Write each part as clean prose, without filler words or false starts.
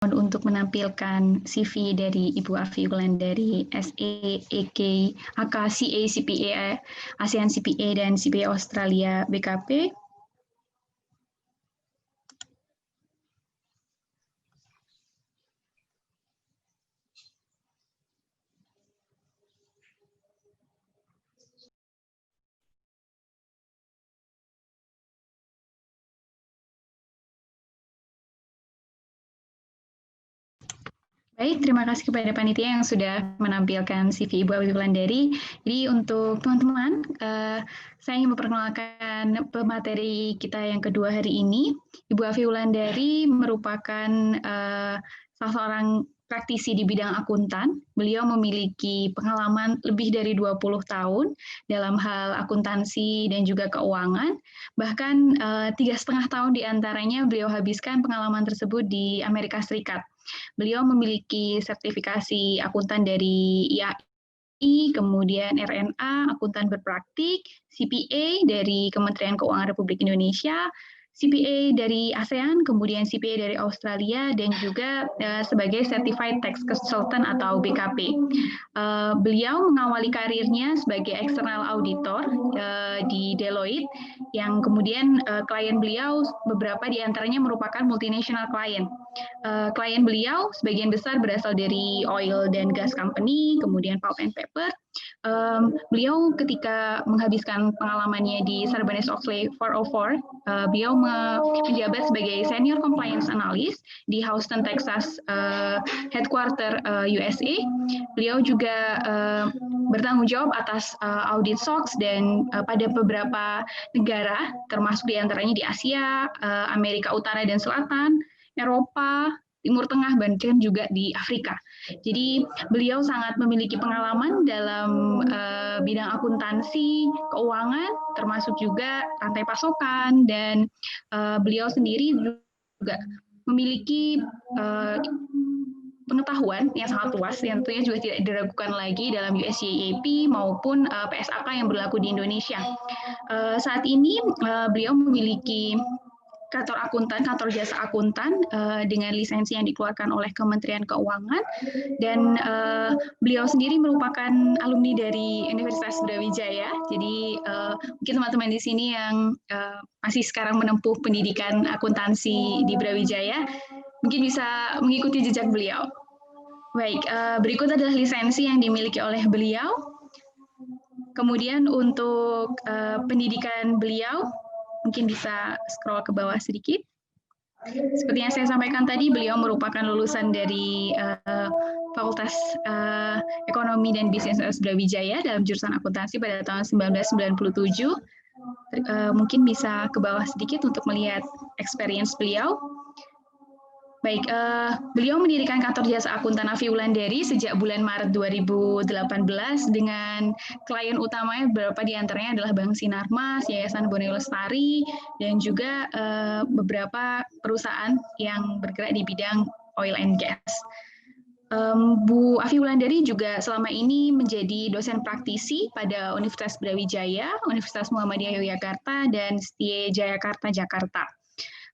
untuk menampilkan CV dari Ibu Afi Wulandari, SE, EK, AK, CA, CPA, ASEAN CPA, dan CPA Australia BKP. Baik, terima kasih kepada panitia yang sudah menampilkan CV Ibu Afi Wulandari. Jadi untuk teman-teman, saya ingin memperkenalkan pemateri kita yang kedua hari ini. Ibu Afi Wulandari merupakan salah seorang praktisi di bidang akuntan. Beliau memiliki pengalaman lebih dari 20 tahun dalam hal akuntansi dan juga keuangan. Bahkan 3,5 tahun diantaranya beliau habiskan pengalaman tersebut di Amerika Serikat. Beliau memiliki sertifikasi akuntan dari IAI, kemudian RNA, akuntan berpraktik, CPA dari Kementerian Keuangan Republik Indonesia, CPA dari ASEAN, kemudian CPA dari Australia, dan juga sebagai Certified Tax Consultant atau BKP. Beliau mengawali karirnya sebagai external auditor di Deloitte, yang kemudian klien beliau beberapa diantaranya merupakan multinational client. Klien beliau sebagian besar berasal dari oil dan gas company, kemudian pulp and paper. Beliau ketika menghabiskan pengalamannya di Sarbanes-Oxley 404, beliau menjabat sebagai senior compliance analyst di Houston, Texas, headquarter USA. Beliau juga bertanggung jawab atas audit SOX dan pada beberapa negara, termasuk diantaranya di Asia, Amerika Utara dan Selatan, Eropa, Timur Tengah, bahkan juga di Afrika. Jadi beliau sangat memiliki pengalaman dalam bidang akuntansi, keuangan, termasuk juga rantai pasokan, dan beliau sendiri juga memiliki pengetahuan yang sangat luas, yang tentunya juga tidak diragukan lagi dalam USGAP maupun PSAK yang berlaku di Indonesia. Saat ini beliau memiliki kantor akuntan, kantor jasa akuntan dengan lisensi yang dikeluarkan oleh Kementerian Keuangan, dan beliau sendiri merupakan alumni dari Universitas Brawijaya. Jadi mungkin teman-teman di sini yang masih sekarang menempuh pendidikan akuntansi di Brawijaya mungkin bisa mengikuti jejak beliau. Baik, berikut adalah lisensi yang dimiliki oleh beliau. Kemudian untuk pendidikan beliau, mungkin bisa scroll ke bawah sedikit. Seperti yang saya sampaikan tadi, beliau merupakan lulusan dari Fakultas Ekonomi dan Bisnis Brawijaya dalam jurusan akuntansi pada tahun 1997. Mungkin bisa ke bawah sedikit untuk melihat experience beliau. Baik, beliau mendirikan kantor jasa akuntan Afi Wulandari sejak bulan Maret 2018 dengan klien utamanya beberapa diantaranya adalah Bank Sinarmas, Yayasan Bone Lestari, dan juga beberapa perusahaan yang bergerak di bidang oil and gas. Bu Afi Wulandari juga selama ini menjadi dosen praktisi pada Universitas Brawijaya, Universitas Muhammadiyah Yogyakarta, dan STIE Jayakarta, Jakarta.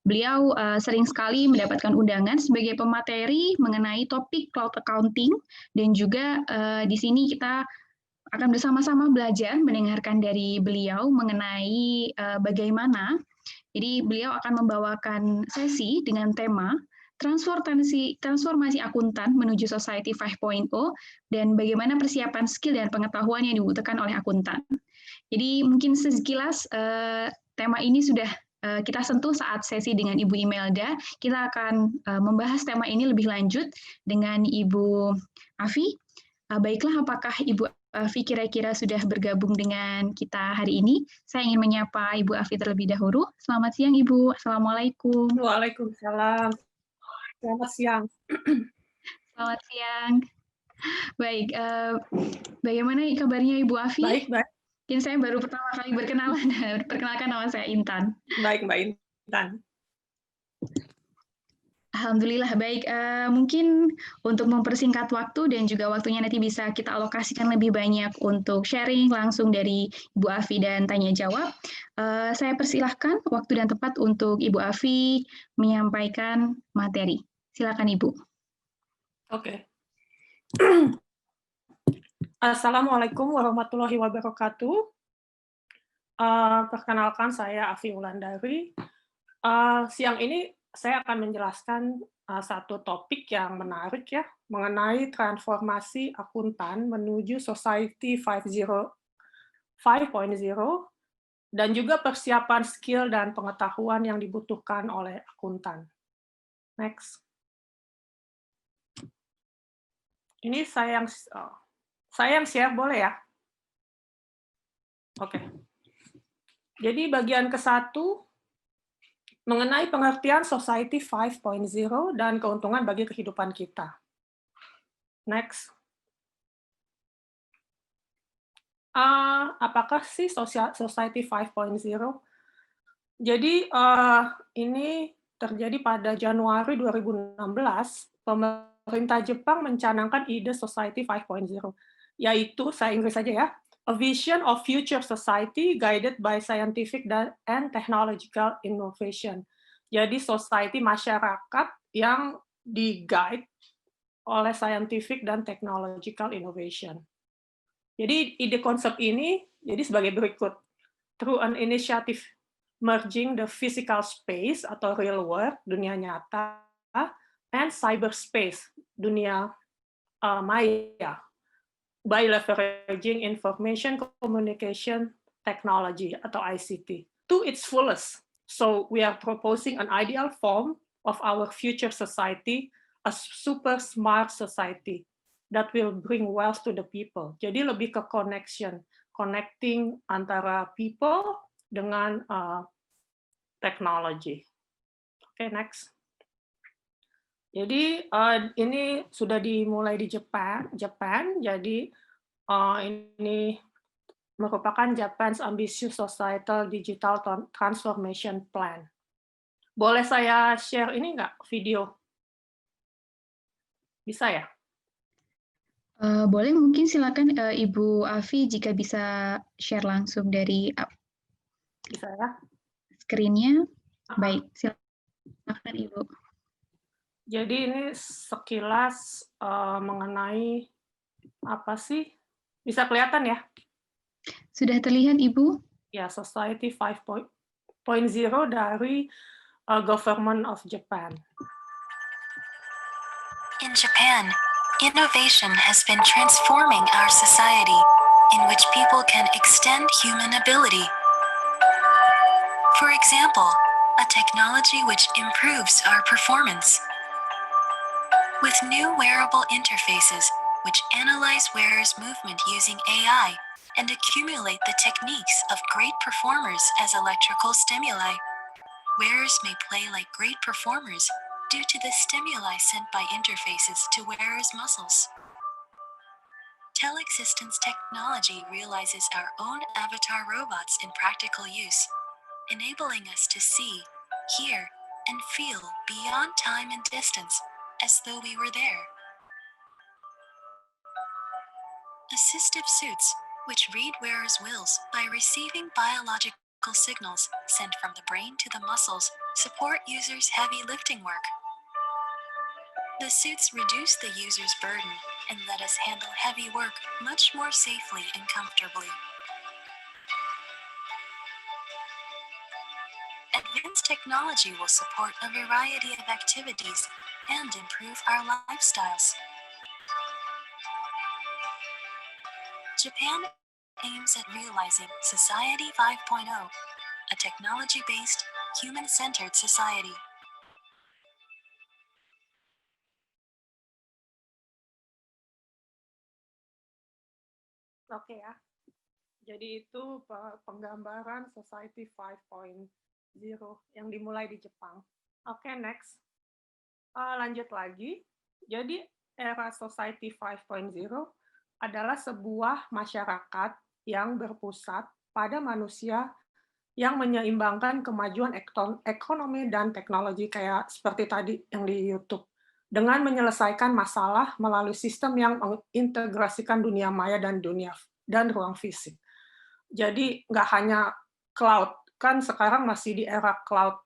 Beliau sering sekali mendapatkan undangan sebagai pemateri mengenai topik cloud accounting, dan juga di sini kita akan bersama-sama belajar mendengarkan dari beliau mengenai bagaimana. Jadi beliau akan membawakan sesi dengan tema transformasi akuntan menuju Society 5.0 dan bagaimana persiapan skill dan pengetahuan yang dibutuhkan oleh akuntan. Jadi mungkin sekilas tema ini sudah kita sentuh saat sesi dengan Ibu Imelda. Kita akan membahas tema ini lebih lanjut dengan Ibu Afi. Baiklah, apakah Ibu Afi kira-kira sudah bergabung dengan kita hari ini? Saya ingin menyapa Ibu Afi terlebih dahulu. Selamat siang, Ibu. Assalamualaikum. Waalaikumsalam. Selamat siang. Selamat siang. Baik, bagaimana kabarnya Ibu Afi? Baik, baik. Mungkin saya baru pertama kali berkenalan. Perkenalkan, nama saya Intan. Baik, Mbak Intan. Alhamdulillah, baik. Mungkin untuk mempersingkat waktu dan juga waktunya nanti bisa kita alokasikan lebih banyak untuk sharing langsung dari Ibu Afi dan tanya jawab. Saya persilahkan waktu dan tempat untuk Ibu Afi menyampaikan materi. Silakan Ibu. Oke. Assalamualaikum warahmatullahi wabarakatuh. Perkenalkan saya Afi Wulandari. Siang ini saya akan menjelaskan satu topik yang menarik ya, mengenai transformasi akuntan menuju Society 5.0 dan juga persiapan skill dan pengetahuan yang dibutuhkan oleh akuntan. Next. Ini saya yang share boleh ya? Oke. Jadi bagian ke-1 mengenai pengertian Society 5.0 dan keuntungan bagi kehidupan kita. Next. Apakah sih Society 5.0? Jadi ini terjadi pada Januari 2016, pemerintah Jepang mencanangkan ide Society 5.0, yaitu, saya Inggris saja ya, a vision of future society guided by scientific and technological innovation. Jadi society masyarakat yang di-guide oleh scientific dan technological innovation. Jadi ide konsep ini jadi sebagai berikut. Through an initiative merging the physical space atau real world, dunia nyata, and cyberspace, dunia maya, by leveraging information communication technology atau ICT to its fullest. So we are proposing an ideal form of our future society, a super smart society that will bring wealth to the people. Jadi lebih ke connecting antara people dengan teknologi. Oke, next. Jadi ini sudah dimulai di Jepang. Jadi ini merupakan Japan's Ambitious Societal Digital Transformation Plan. Boleh saya share ini nggak video? Bisa ya? Boleh, mungkin silakan Ibu Afi jika bisa share langsung dari Bisa ya? screen-nya. Baik, silakan Ibu. Jadi ini sekilas mengenai apa sih? Bisa kelihatan ya? Sudah terlihat Ibu? Ya, Society 5.0 dari Government of Japan. In Japan, innovation has been transforming our society, in which people can extend human ability. For example, a technology which improves our performance. With new wearable interfaces, which analyze wearers' movement using AI and accumulate the techniques of great performers as electrical stimuli. Wearers may play like great performers due to the stimuli sent by interfaces to wearers' muscles. Telexistence technology realizes our own avatar robots in practical use, enabling us to see, hear, and feel beyond time and distance, as though we were there. Assistive suits, which read wearers' wills by receiving biological signals sent from the brain to the muscles, support users' heavy lifting work. The suits reduce the user's burden and let us handle heavy work much more safely and comfortably. Advanced technology will support a variety of activities and improve our lifestyles. Japan aims at realizing Society 5.0, a technology-based, human-centered society. Oke ya. Jadi itu penggambaran Society 5.0 yang dimulai di Jepang. Oke, next. Lanjut lagi. Jadi era Society 5.0 adalah sebuah masyarakat yang berpusat pada manusia yang menyeimbangkan kemajuan ekonomi dan teknologi kayak seperti tadi yang di YouTube, dengan menyelesaikan masalah melalui sistem yang mengintegrasikan dunia maya dan ruang fisik. Jadi nggak hanya cloud, kan sekarang masih di era cloud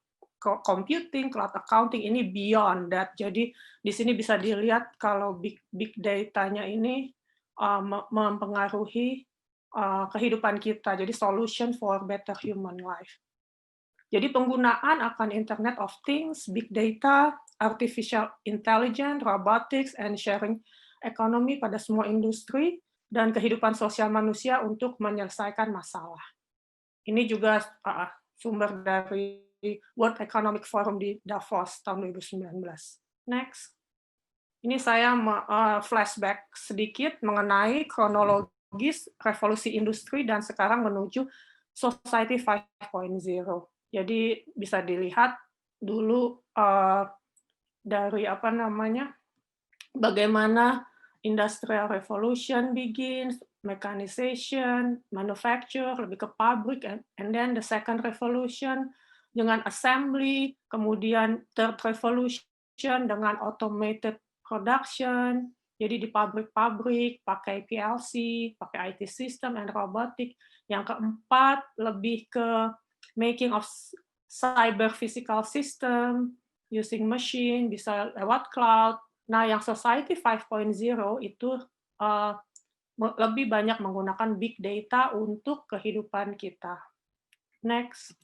computing, cloud accounting, ini beyond that. Jadi di sini bisa dilihat kalau big data-nya ini mempengaruhi kehidupan kita. Jadi solution for better human life. Jadi penggunaan akan Internet of Things, big data, artificial intelligence, robotics, and sharing economy pada semua industri dan kehidupan sosial manusia untuk menyelesaikan masalah. Ini juga sumber dari World Economic Forum di Davos tahun 2019. Next. Ini saya flashback sedikit mengenai kronologis revolusi industri dan sekarang menuju Society 5.0. Jadi bisa dilihat dulu dari bagaimana Industrial Revolution begins, mechanization, manufacture, lebih ke pabrik, and then the second revolution dengan assembly, kemudian third revolution dengan automated production, jadi di pabrik-pabrik pakai PLC, pakai IT system and robotic. Yang keempat lebih ke making of cyber physical system, using machine, bisa lewat cloud. Nah, yang Society 5.0 itu lebih banyak menggunakan big data untuk kehidupan kita. Next.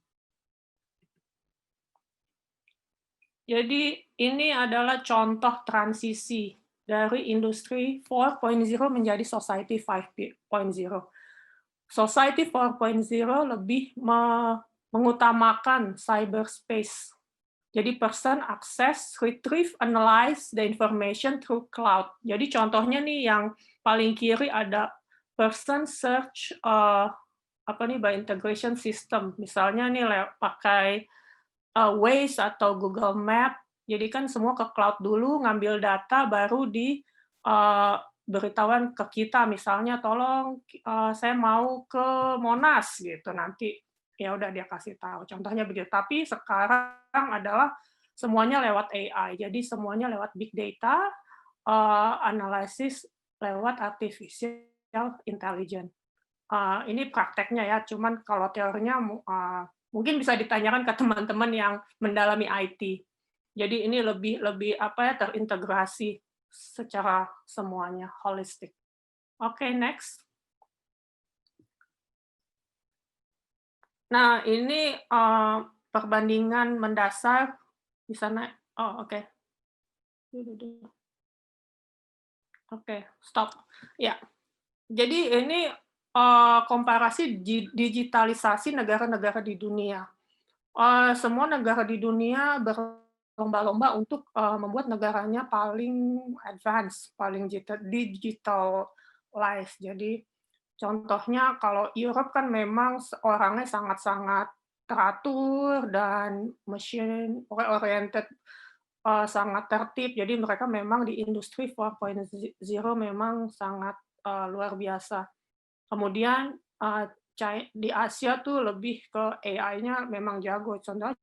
Jadi ini adalah contoh transisi dari industri 4.0 menjadi Society 5.0. Society 4.0 lebih mengutamakan cyberspace. Jadi person access, retrieve, analyze the information through cloud. Jadi contohnya nih yang paling kiri ada person search by integration system. Misalnya nih pakai Waze atau Google Map. Jadi kan semua ke cloud dulu, ngambil data, baru beritahuan ke kita. Misalnya, tolong saya mau ke Monas gitu. Nanti ya udah dia kasih tahu. Contohnya begitu. Tapi sekarang adalah semuanya lewat AI. Jadi semuanya lewat big data, analisis lewat artificial intelligence. Ini prakteknya ya. Cuman kalau teorinya mungkin bisa ditanyakan ke teman-teman yang mendalami IT. Jadi ini lebih terintegrasi secara semuanya, holistik. Oke, next. Nah, ini perbandingan mendasar bisa naik. Oh, oke. Oke, stop. Ya. Jadi ini komparasi digitalisasi negara-negara di dunia. Semua negara di dunia berlomba-lomba untuk membuat negaranya paling advance, paling digitalized. Jadi contohnya kalau Europe kan memang orangnya sangat-sangat teratur dan machine oriented, sangat tertib. Jadi mereka memang di industri 4.0 memang sangat luar biasa. Kemudian di Asia tuh lebih ke AI-nya memang jago. Contohnya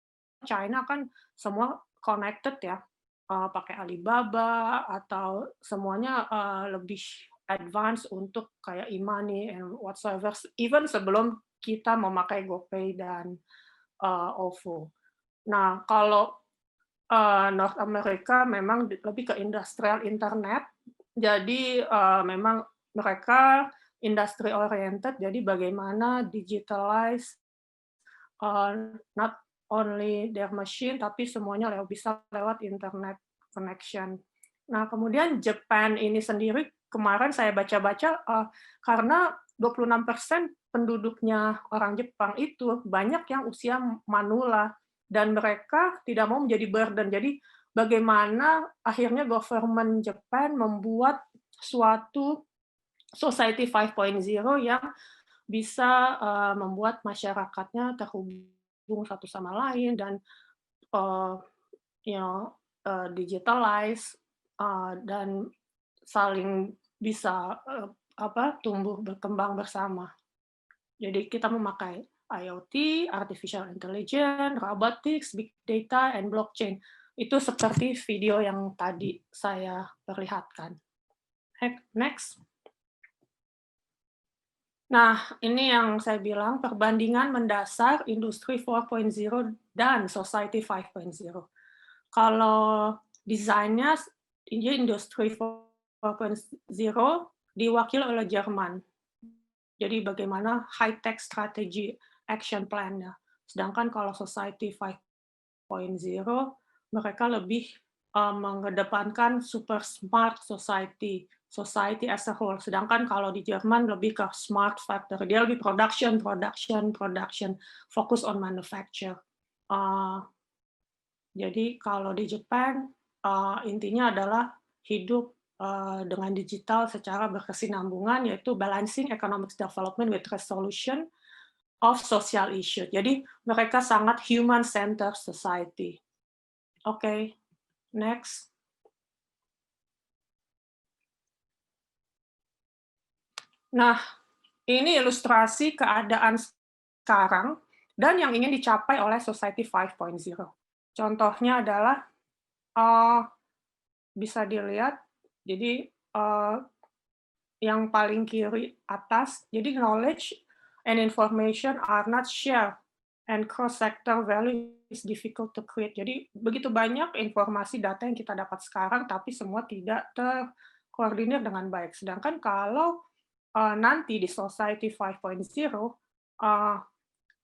China kan semua connected ya, pakai Alibaba atau semuanya lebih advance untuk kayak e-money and whatsoever. Even sebelum kita memakai GoPay dan OVO. Nah, kalau North America memang lebih ke industrial internet. Jadi memang mereka industry oriented, jadi bagaimana digitalize not only their machine, tapi semuanya bisa lewat internet connection. Nah, kemudian Jepang ini sendiri, kemarin saya baca-baca, karena 26% penduduknya orang Jepang itu banyak yang usia manula, dan mereka tidak mau menjadi burden. Jadi bagaimana akhirnya government Jepang membuat suatu Society 5.0 yang bisa membuat masyarakatnya terhubung satu sama lain dan digitalize dan saling bisa tumbuh berkembang bersama. Jadi kita memakai IoT, artificial intelligence, robotics, big data, and blockchain. Itu seperti video yang tadi saya perlihatkan. Next. Nah, ini yang saya bilang, perbandingan mendasar industri 4.0 dan Society 5.0. Kalau desainnya Industri 4.0 diwakili oleh Jerman. Jadi bagaimana high-tech strategy action plan-nya. Sedangkan kalau Society 5.0, mereka lebih mengedepankan super smart society as a whole. Sedangkan kalau di Jerman lebih ke smart factory, dia lebih production, fokus on manufacture. Jadi kalau di Jepang, intinya adalah hidup dengan digital secara berkesinambungan, yaitu balancing economic development with resolution of social issue. Jadi mereka sangat human-centered society. Oke, next. Nah, ini ilustrasi keadaan sekarang dan yang ingin dicapai oleh Society 5.0. Contohnya adalah bisa dilihat, jadi yang paling kiri atas, jadi knowledge and information are not shared and cross-sector value is difficult to create. Jadi begitu banyak informasi data yang kita dapat sekarang, tapi semua tidak terkoordinir dengan baik. Sedangkan kalau nanti di Society 5.0,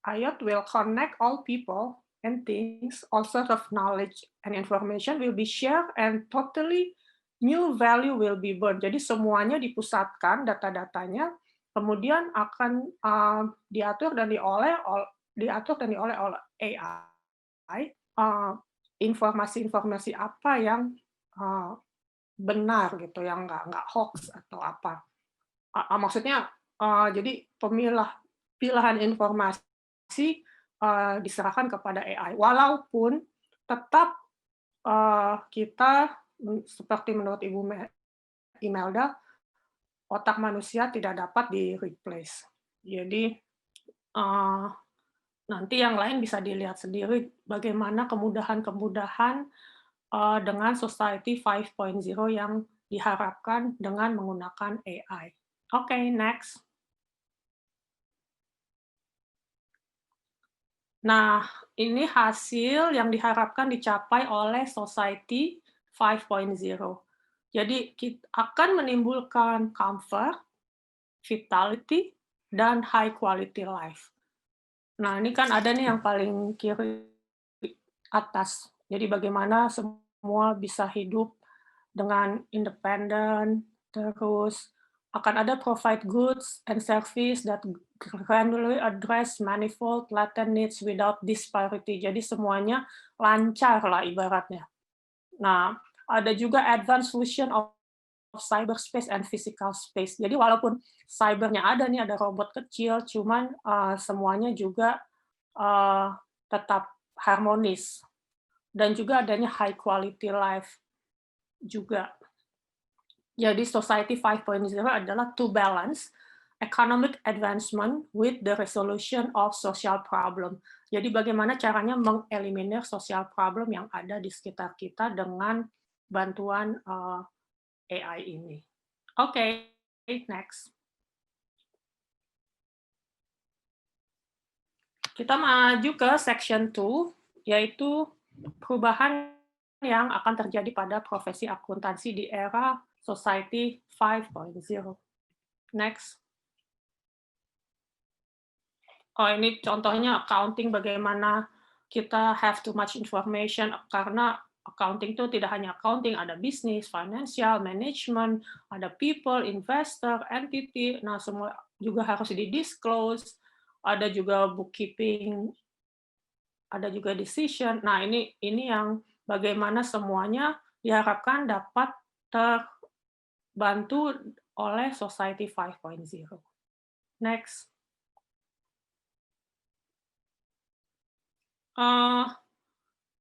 IoT will connect all people and things, all sorts of knowledge and information will be shared and totally new value will be born. Jadi semuanya dipusatkan data-datanya, kemudian akan diatur dan diolah oleh AI informasi-informasi apa yang benar gitu, yang nggak hoax atau apa. Maksudnya jadi pilihan informasi diserahkan kepada AI, walaupun tetap kita seperti menurut Ibu Imelda, otak manusia tidak dapat di-replace. Jadi nanti yang lain bisa dilihat sendiri bagaimana kemudahan-kemudahan dengan Society 5.0 yang diharapkan dengan menggunakan AI. Oke, next. Nah, ini hasil yang diharapkan dicapai oleh Society 5.0. Jadi akan menimbulkan comfort, vitality, dan high quality life. Nah, ini kan ada nih yang paling kiri atas. Jadi bagaimana semua bisa hidup dengan independen, terus akan ada provide goods and service that granularly address manifold latent needs without disparity. Jadi semuanya lancar lah ibaratnya. Nah, ada juga advanced solution of cyberspace and physical space. Jadi walaupun cybernya ada nih, ada robot kecil, cuman semuanya juga tetap harmonis. Dan juga adanya high quality life juga. Jadi Society 5.0 adalah to balance economic advancement with the resolution of social problem. Jadi bagaimana caranya mengeliminir social problem yang ada di sekitar kita dengan bantuan AI ini. Oke, next. Kita maju ke section 2, yaitu perubahan yang akan terjadi pada profesi akuntansi di era Society 5.0. Next. Oh, ini contohnya accounting, bagaimana kita have too much information, karena accounting itu tidak hanya accounting, ada bisnis, financial, management, ada people, investor, entity, nah semua juga harus di-disclose, ada juga bookkeeping, ada juga decision. Nah, ini yang bagaimana semuanya diharapkan dapat terbantu oleh Society 5.0. Next.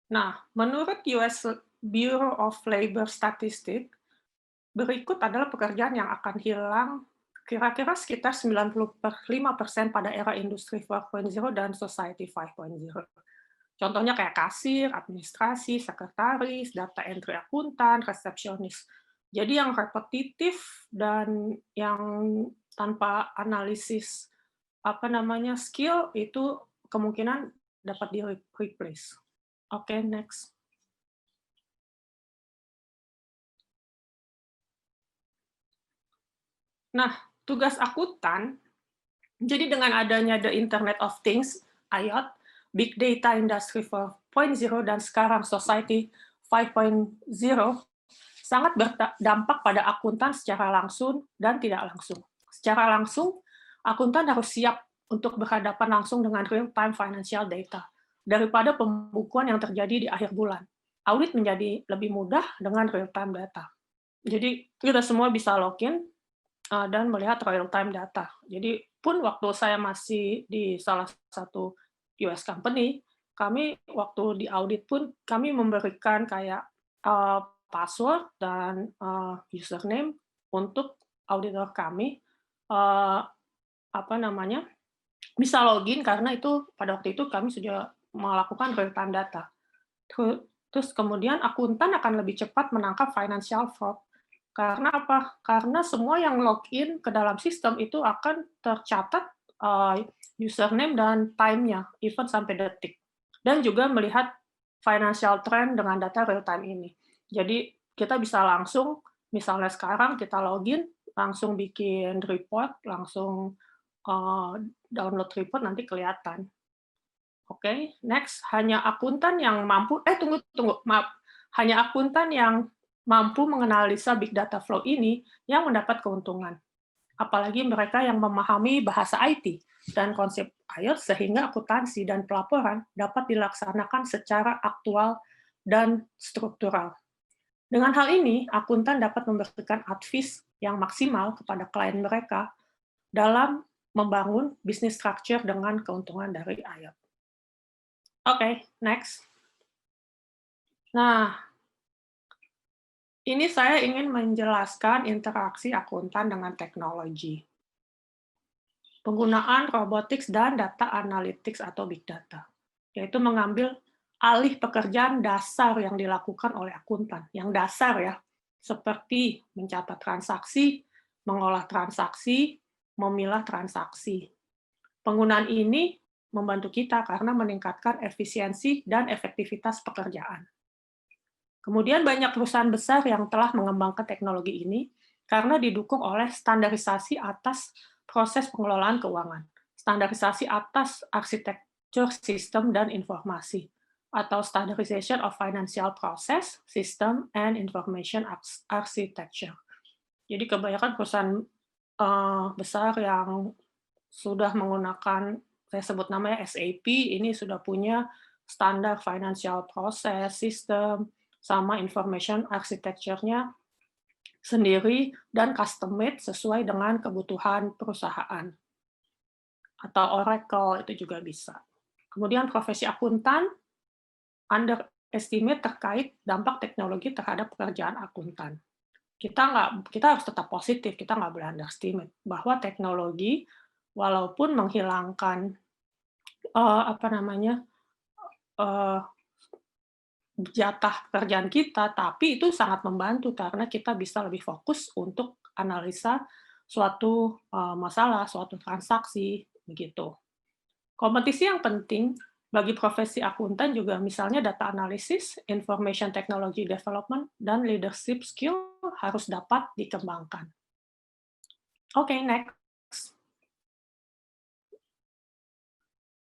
Nah, menurut US Bureau of Labor Statistics, berikut adalah pekerjaan yang akan hilang kira-kira sekitar 95% pada era Industri 4.0 dan Society 5.0. Contohnya kayak kasir, administrasi, sekretaris, data entry akuntan, resepsionis. Jadi yang repetitif dan yang tanpa analisis skill itu kemungkinan dapat di-replace. Oke, next. Nah, tugas akuntan, jadi dengan adanya The Internet of Things, IoT, Big Data Industry 4.0, dan sekarang Society 5.0, sangat berdampak pada akuntan secara langsung dan tidak langsung. Secara langsung, akuntan harus siap untuk berhadapan langsung dengan real-time financial data, daripada pembukuan yang terjadi di akhir bulan. Audit menjadi lebih mudah dengan real-time data. Jadi kita semua bisa login dan melihat real-time data. Jadi pun waktu saya masih di salah satu US company, kami waktu di audit pun kami memberikan kayak password dan username untuk auditor kami, apa namanya, bisa login karena itu pada waktu itu kami sudah melakukan real-time data. Terus kemudian akuntan akan lebih cepat menangkap financial fraud. Karena apa? Karena semua yang login ke dalam sistem itu akan tercatat username dan time-nya, even sampai detik. Dan juga melihat financial trend dengan data real time ini. Jadi kita bisa langsung, misalnya sekarang kita login, langsung bikin report, langsung download report, nanti kelihatan. Oke, next. Hanya akuntan yang mampu, maaf. Hanya akuntan yang mampu menganalisa big data flow ini yang mendapat keuntungan. Apalagi mereka yang memahami bahasa IT dan konsep IoT sehingga akuntansi dan pelaporan dapat dilaksanakan secara aktual dan struktural. Dengan hal ini, akuntan dapat memberikan advice yang maksimal kepada klien mereka dalam membangun bisnis structure dengan keuntungan dari IoT. Oke, next. Nah, ini saya ingin menjelaskan interaksi akuntan dengan teknologi. Penggunaan robotics dan data analytics atau big data, yaitu mengambil alih pekerjaan dasar yang dilakukan oleh akuntan, yang dasar ya, seperti mencatat transaksi, mengolah transaksi, memilah transaksi. Penggunaan ini membantu kita karena meningkatkan efisiensi dan efektivitas pekerjaan. Kemudian banyak perusahaan besar yang telah mengembangkan teknologi ini karena didukung oleh standarisasi atas proses pengelolaan keuangan, standarisasi atas arsitektur sistem dan informasi, atau Standardization of Financial Process, System, and Information Architecture. Jadi kebanyakan perusahaan besar yang sudah menggunakan, saya sebut namanya SAP, ini sudah punya standar financial process, system, sama information architecture-nya sendiri, dan custom-made sesuai dengan kebutuhan perusahaan. Atau Oracle, itu juga bisa. Kemudian profesi akuntan, underestimate terkait dampak teknologi terhadap pekerjaan akuntan. Kita harus tetap positif, kita nggak boleh underestimate, bahwa teknologi walaupun menghilangkan jatah pekerjaan kita, tapi itu sangat membantu karena kita bisa lebih fokus untuk analisa suatu masalah, suatu transaksi, begitu. Kompetisi yang penting bagi profesi akuntan juga misalnya data analysis, information technology development, dan leadership skill harus dapat dikembangkan. Oke, next.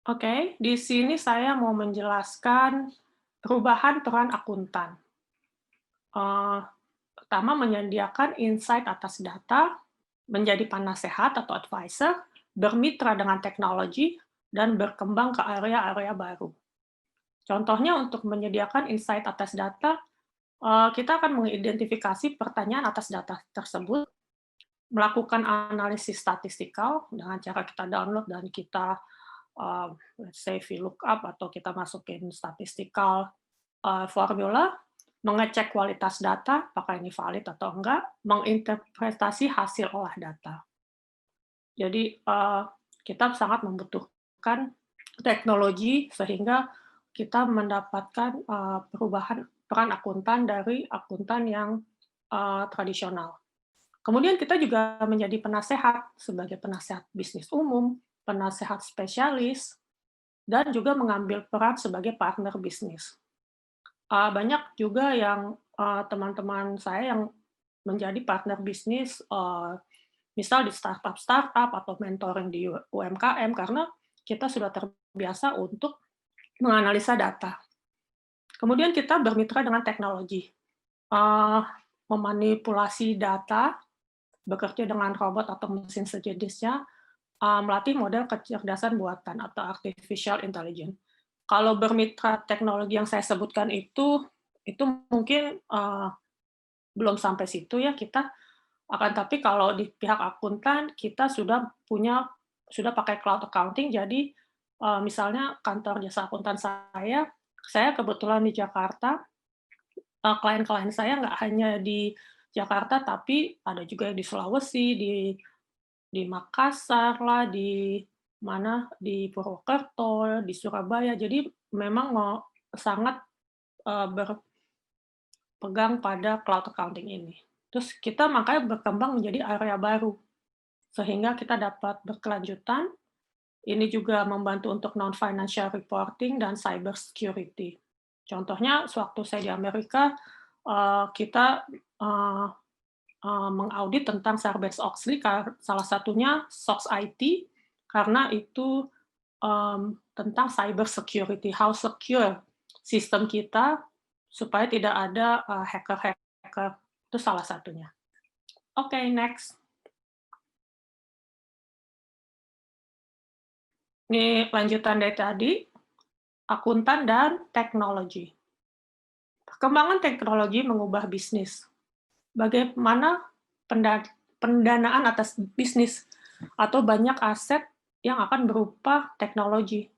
Oke, di sini saya mau menjelaskan perubahan peran akuntan. Pertama, menyediakan insight atas data, menjadi penasehat atau advisor, bermitra dengan teknologi, dan berkembang ke area-area baru. Contohnya untuk menyediakan insight atas data, kita akan mengidentifikasi pertanyaan atas data tersebut, melakukan analisis statistikal dengan cara kita download dan kita let's say VLOOKUP atau kita masukin statistical formula, mengecek kualitas data, apakah ini valid atau enggak, menginterpretasi hasil olah data. Jadi kita sangat membutuhkan teknologi sehingga kita mendapatkan perubahan peran akuntan dari akuntan yang tradisional. Kemudian kita juga menjadi penasehat sebagai penasehat bisnis umum, penasehat spesialis, dan juga mengambil peran sebagai partner bisnis. Banyak juga yang teman-teman saya yang menjadi partner bisnis, misal di startup-startup atau mentoring di UMKM, karena kita sudah terbiasa untuk menganalisa data. Kemudian kita bermitra dengan teknologi, memanipulasi data, bekerja dengan robot atau mesin sejenisnya, melatih model kecerdasan buatan atau artificial intelligence. Kalau bermitra teknologi yang saya sebutkan itu mungkin belum sampai situ ya kita, akan tapi kalau di pihak akuntan kita sudah pakai cloud accounting, jadi misalnya kantor jasa akuntan saya kebetulan di Jakarta, klien-klien saya nggak hanya di Jakarta, tapi ada juga di Sulawesi, di Makassar lah, di mana, di Purwokerto, di Surabaya. Jadi memang sangat berpegang pada cloud accounting ini. Terus kita makanya berkembang menjadi area baru, sehingga kita dapat berkelanjutan. Ini juga membantu untuk non-financial reporting dan cyber security. Contohnya, sewaktu saya di Amerika, kita mengaudit tentang Sarbanes-Oxley, salah satunya SOX IT, karena itu tentang cyber security, how secure sistem kita supaya tidak ada hacker-hacker, itu salah satunya. Oke, next. Ini lanjutan dari tadi, akuntan dan teknologi. Perkembangan teknologi mengubah bisnis. Bagaimana pendanaan atas bisnis atau banyak aset yang akan berupa teknologi.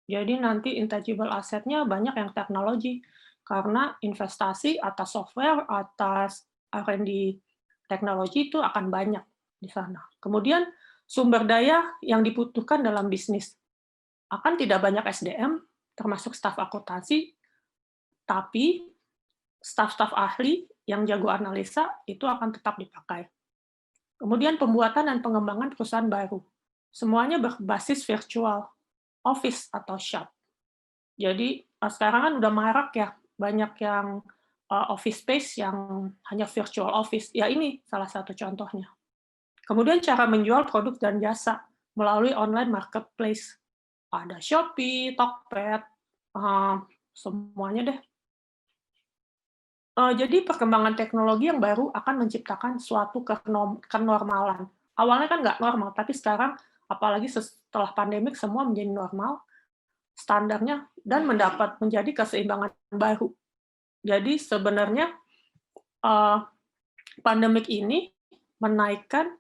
Jadi nanti intangible asetnya banyak yang teknologi, karena investasi atas software, atas R&D teknologi itu akan banyak di sana. Kemudian sumber daya yang dibutuhkan dalam bisnis. Akan tidak banyak SDM, termasuk staf akuntansi, tapi staf-staf ahli yang jago analisa itu akan tetap dipakai. Kemudian pembuatan dan pengembangan perusahaan baru. Semuanya berbasis virtual, office atau shop. Jadi sekarang kan udah marak ya, banyak yang office space yang hanya virtual office. Ya ini salah satu contohnya. Kemudian cara menjual produk dan jasa melalui online marketplace. Ada Shopee, Tokped, semuanya deh. Jadi perkembangan teknologi yang baru akan menciptakan suatu kenormalan. Awalnya kan nggak normal, tapi sekarang apalagi setelah pandemik semua menjadi normal, standarnya, dan menjadi keseimbangan baru. Jadi sebenarnya pandemik ini menaikkan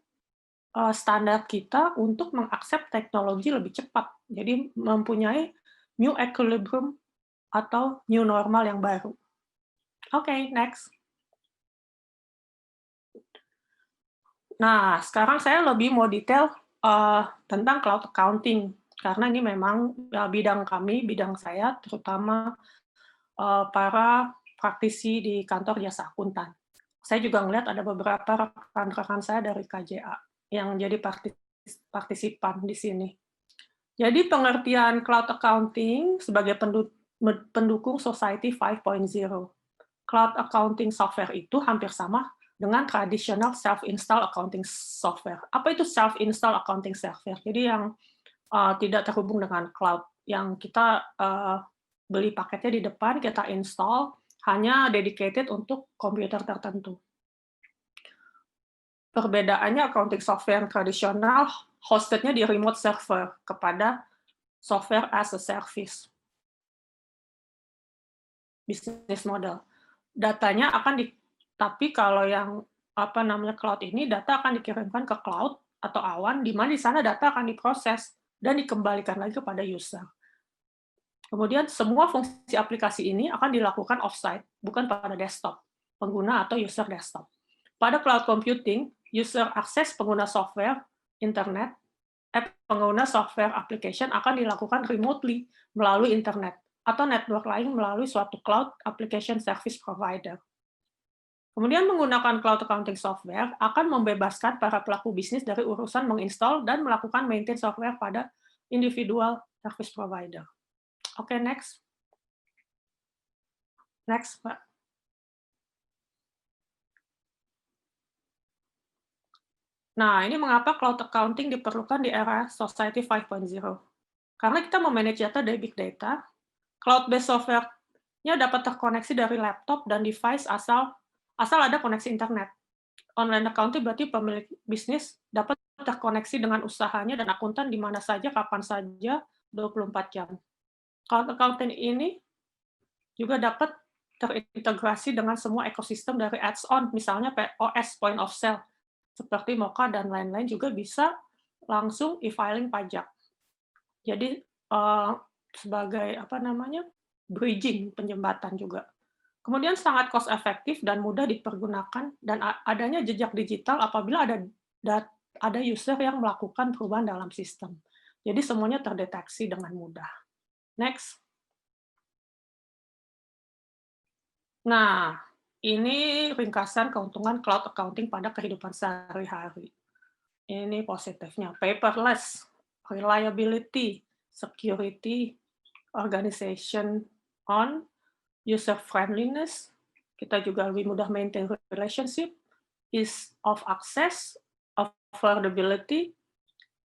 standar kita untuk mengakses teknologi lebih cepat. Jadi mempunyai new equilibrium atau new normal yang baru. Oke, next. Nah, sekarang saya lebih mau detail tentang cloud accounting, karena ini memang bidang saya, terutama para praktisi di kantor jasa akuntan. Saya juga melihat ada beberapa rekan-rekan saya dari KJA yang jadi partisipan di sini. Jadi pengertian cloud accounting sebagai pendukung Society 5.0. Cloud accounting software itu hampir sama dengan tradisional self-install accounting software. Apa itu self-install accounting software? Jadi yang tidak terhubung dengan cloud, yang kita beli paketnya di depan, kita install, hanya dedicated untuk komputer tertentu. Perbedaannya accounting software yang tradisional, hostednya di remote server kepada software as a service. Business model. Datanya tapi kalau yang cloud ini, data akan dikirimkan ke cloud atau awan, di mana di sana data akan diproses dan dikembalikan lagi kepada user. Kemudian semua fungsi aplikasi ini akan dilakukan offsite, bukan pada desktop, pengguna atau user desktop. Pada cloud computing, user akses pengguna software, internet, pengguna software application akan dilakukan remotely melalui internet, atau network lain melalui suatu cloud application service provider. Kemudian menggunakan cloud accounting software akan membebaskan para pelaku bisnis dari urusan menginstal dan melakukan maintain software pada individual service provider. Oke, next. Next, Pak. Nah, ini mengapa cloud accounting diperlukan di era Society 5.0. Karena kita memanage data dari big data, cloud-based software-nya dapat terkoneksi dari laptop dan device asal ada koneksi internet. Online accounting berarti pemilik bisnis dapat terkoneksi dengan usahanya dan akuntan di mana saja, kapan saja, 24 jam. Cloud accounting ini juga dapat terintegrasi dengan semua ekosistem dari add-on, misalnya POS, point of sale, seperti Moka dan lain-lain juga bisa langsung e-filing pajak. Jadi sebagai bridging, penjembatan juga. Kemudian sangat cost efektif dan mudah dipergunakan dan adanya jejak digital apabila ada user yang melakukan perubahan dalam sistem. Jadi semuanya terdeteksi dengan mudah. Next. Nah, ini ringkasan keuntungan cloud accounting pada kehidupan sehari-hari. Ini positifnya, paperless, reliability, security, organization on, user friendliness, kita juga lebih mudah maintain relationship, ease of access, affordability,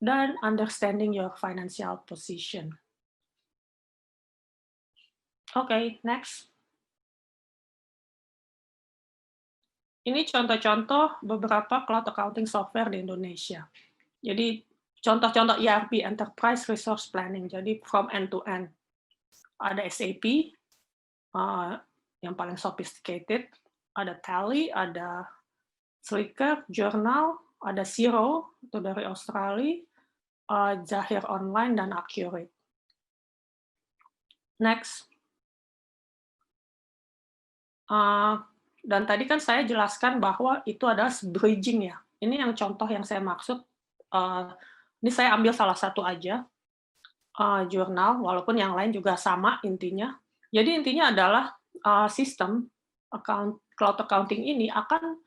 dan understanding your financial position. Oke, next. Ini contoh-contoh beberapa cloud accounting software di Indonesia. Jadi contoh-contoh ERP, Enterprise Resource Planning, jadi from end to end. Ada SAP, yang paling sophisticated, ada Tally, ada Slicker, Journal, ada Xero, itu dari Australia, Zahir Online, dan Accurate. Next. Dan tadi kan saya jelaskan bahwa itu adalah bridging ya. Ini yang contoh yang saya maksud. Ini saya ambil salah satu aja, jurnal, walaupun yang lain juga sama intinya. Jadi intinya adalah sistem cloud accounting ini akan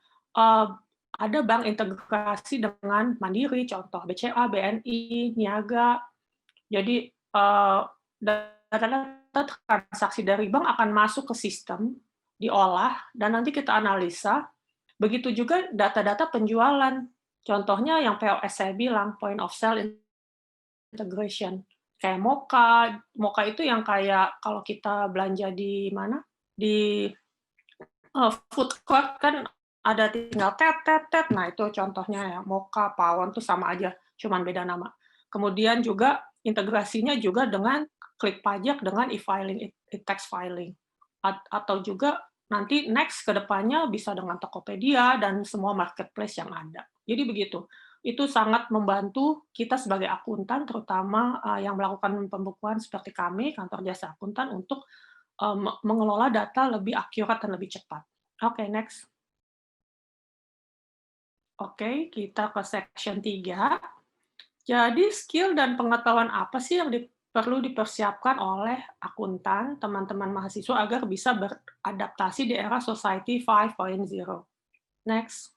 ada bank integrasi dengan Mandiri, contoh BCA, BNI, Niaga. Jadi data transaksi dari bank akan masuk ke sistem, diolah, dan nanti kita analisa. Begitu juga data-data penjualan. Contohnya yang POS saya bilang, point of sale integration. Kayak Moka itu yang kayak kalau kita belanja di mana? Di food court kan ada tinggal tet. Nah, itu contohnya ya, Moka, Pawon itu sama aja, cuman beda nama. Kemudian juga integrasinya juga dengan klik pajak dengan e-filing, e-tax filing. Atau juga nanti next ke depannya bisa dengan Tokopedia dan semua marketplace yang ada. Jadi begitu. Itu sangat membantu kita sebagai akuntan, terutama yang melakukan pembukuan seperti kami, kantor jasa akuntan, untuk mengelola data lebih akurat dan lebih cepat. Oke, next. Oke, kita ke section 3. Jadi skill dan pengetahuan apa sih yang perlu dipersiapkan oleh akuntan, teman-teman mahasiswa agar bisa beradaptasi di era Society 5.0. Next.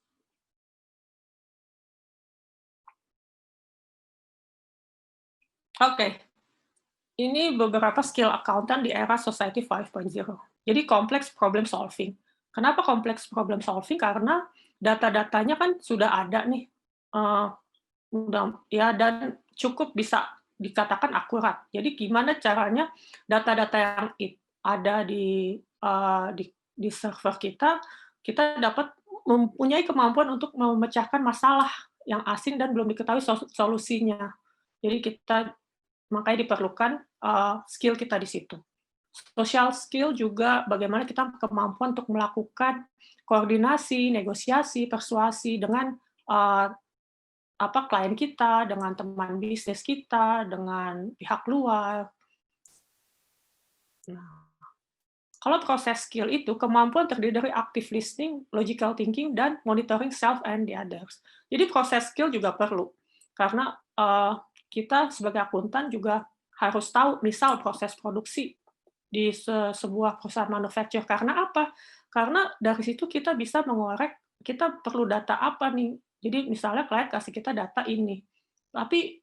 Oke. Ini beberapa skill accountant di era Society 5.0. Jadi complex problem solving. Kenapa complex problem solving? Karena data-datanya kan sudah ada nih. Dan cukup bisa dikatakan akurat. Jadi gimana caranya data-data yang ada di server kita dapat mempunyai kemampuan untuk memecahkan masalah yang asing dan belum diketahui solusinya. Jadi makanya diperlukan skill kita di situ. Social skill juga bagaimana kita kemampuan untuk melakukan koordinasi, negosiasi, persuasi dengan klien kita, dengan teman bisnis kita, dengan pihak luar. Nah, kalau proses skill itu, kemampuan terdiri dari active listening, logical thinking, dan monitoring self and the others. Jadi proses skill juga perlu, karena kita sebagai akuntan juga harus tahu, misal proses produksi di sebuah perusahaan manufacturer. Karena apa? Karena dari situ kita bisa mengorek, kita perlu data apa nih. Jadi misalnya klien kasih kita data ini, tapi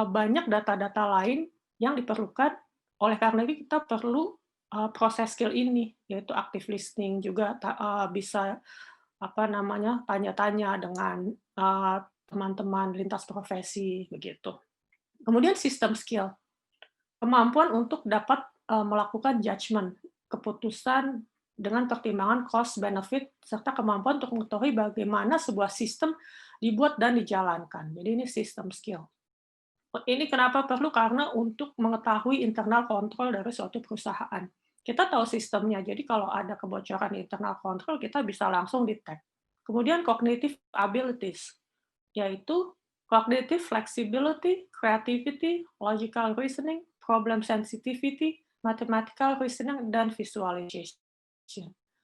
banyak data-data lain yang diperlukan. Oleh karena itu kita perlu proses skill ini, yaitu active listening, juga bisa tanya-tanya dengan teman-teman lintas profesi begitu. Kemudian sistem skill, kemampuan untuk dapat melakukan judgement, keputusan dengan pertimbangan cost benefit, serta kemampuan untuk mengetahui bagaimana sebuah sistem dibuat dan dijalankan. Jadi ini sistem skill. Ini kenapa perlu? Karena untuk mengetahui internal kontrol dari suatu perusahaan. Kita tahu sistemnya, jadi kalau ada kebocoran internal kontrol, kita bisa langsung detect. Kemudian cognitive abilities, yaitu cognitive flexibility, creativity, logical reasoning, problem sensitivity, mathematical reasoning, dan visualization.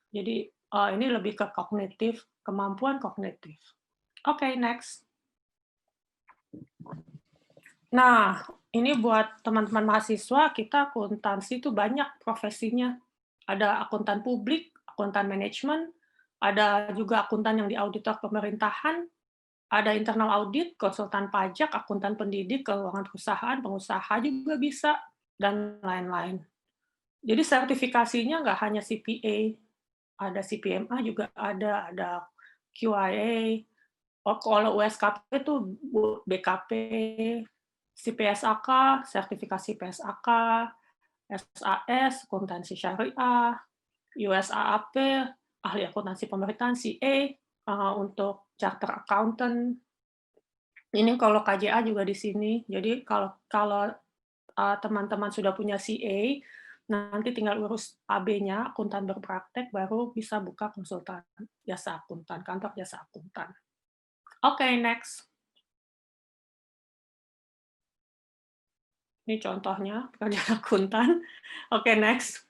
Jadi ini lebih ke kognitif, kemampuan kognitif. Oke, next. Nah, ini buat teman-teman mahasiswa, kita akuntansi itu banyak profesinya. Ada akuntan publik, akuntan manajemen, ada juga akuntan yang di auditor pemerintahan, ada internal audit, konsultan pajak, akuntan pendidik, keuangan perusahaan, pengusaha juga bisa, dan lain-lain. Jadi sertifikasinya nggak hanya CPA, ada CPMA juga ada QIA, kalau USKP itu BKP, CPSAK, sertifikasi PSAK, SAS, akuntansi syariah, USAAP, ahli akuntansi pemerintahan, CA, untuk charter accountant. Ini kalau KJA juga di sini. Jadi kalau teman-teman sudah punya CA, nanti tinggal urus AB-nya, akuntan berpraktek, baru bisa buka konsultan jasa akuntan, kantor jasa akuntan. Oke, next. Ini contohnya pekerjaan akuntan. Oke, next.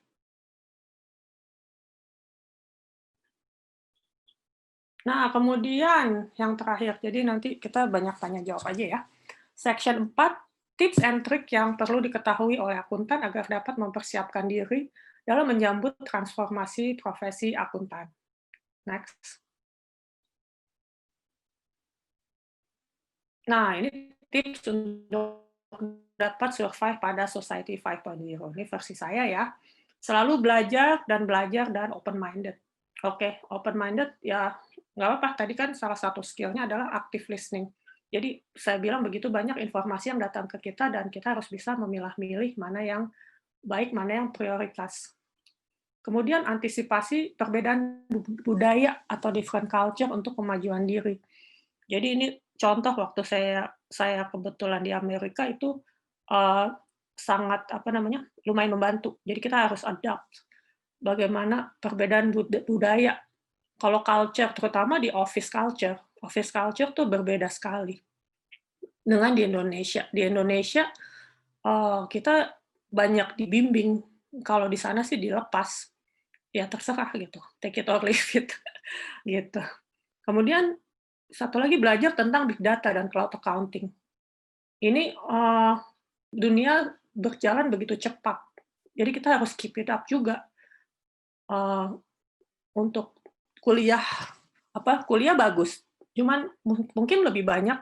Nah, kemudian yang terakhir, jadi nanti kita banyak tanya jawab aja ya. Section 4, tips and trick yang perlu diketahui oleh akuntan agar dapat mempersiapkan diri dalam menyambut transformasi profesi akuntan. Next. Nah, ini tips untuk dapat survive pada Society 5.0. Ini versi saya ya. Selalu belajar dan open-minded. Oke, open-minded ya nggak apa-apa. Tadi kan salah satu skill-nya adalah active listening. Jadi saya bilang begitu banyak informasi yang datang ke kita dan kita harus bisa memilah-milih mana yang baik, mana yang prioritas. Kemudian antisipasi perbedaan budaya atau different culture untuk kemajuan diri. Jadi ini contoh waktu saya kebetulan di Amerika itu sangat lumayan membantu. Jadi kita harus adapt bagaimana perbedaan budaya. Kalau culture, terutama di office culture tuh berbeda sekali dengan di Indonesia. Di Indonesia kita banyak dibimbing, kalau di sana sih dilepas, ya terserah gitu, take it or leave it, gitu. Kemudian satu lagi belajar tentang big data dan cloud accounting. Ini dunia berjalan begitu cepat, jadi kita harus keep it up juga. Untuk kuliah bagus, cuman mungkin lebih banyak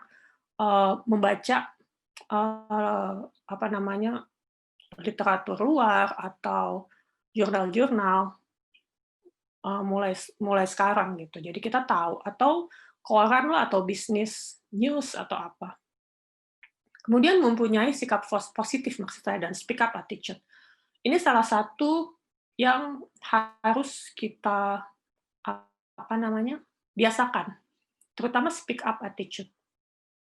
membaca literatur luar atau jurnal-jurnal mulai sekarang gitu. Jadi kita tahu, atau koran lah, atau bisnis news atau apa. Kemudian mempunyai sikap positif maksud saya, dan speak up attitude. Ini salah satu yang harus kita biasakan, terutama speak up attitude.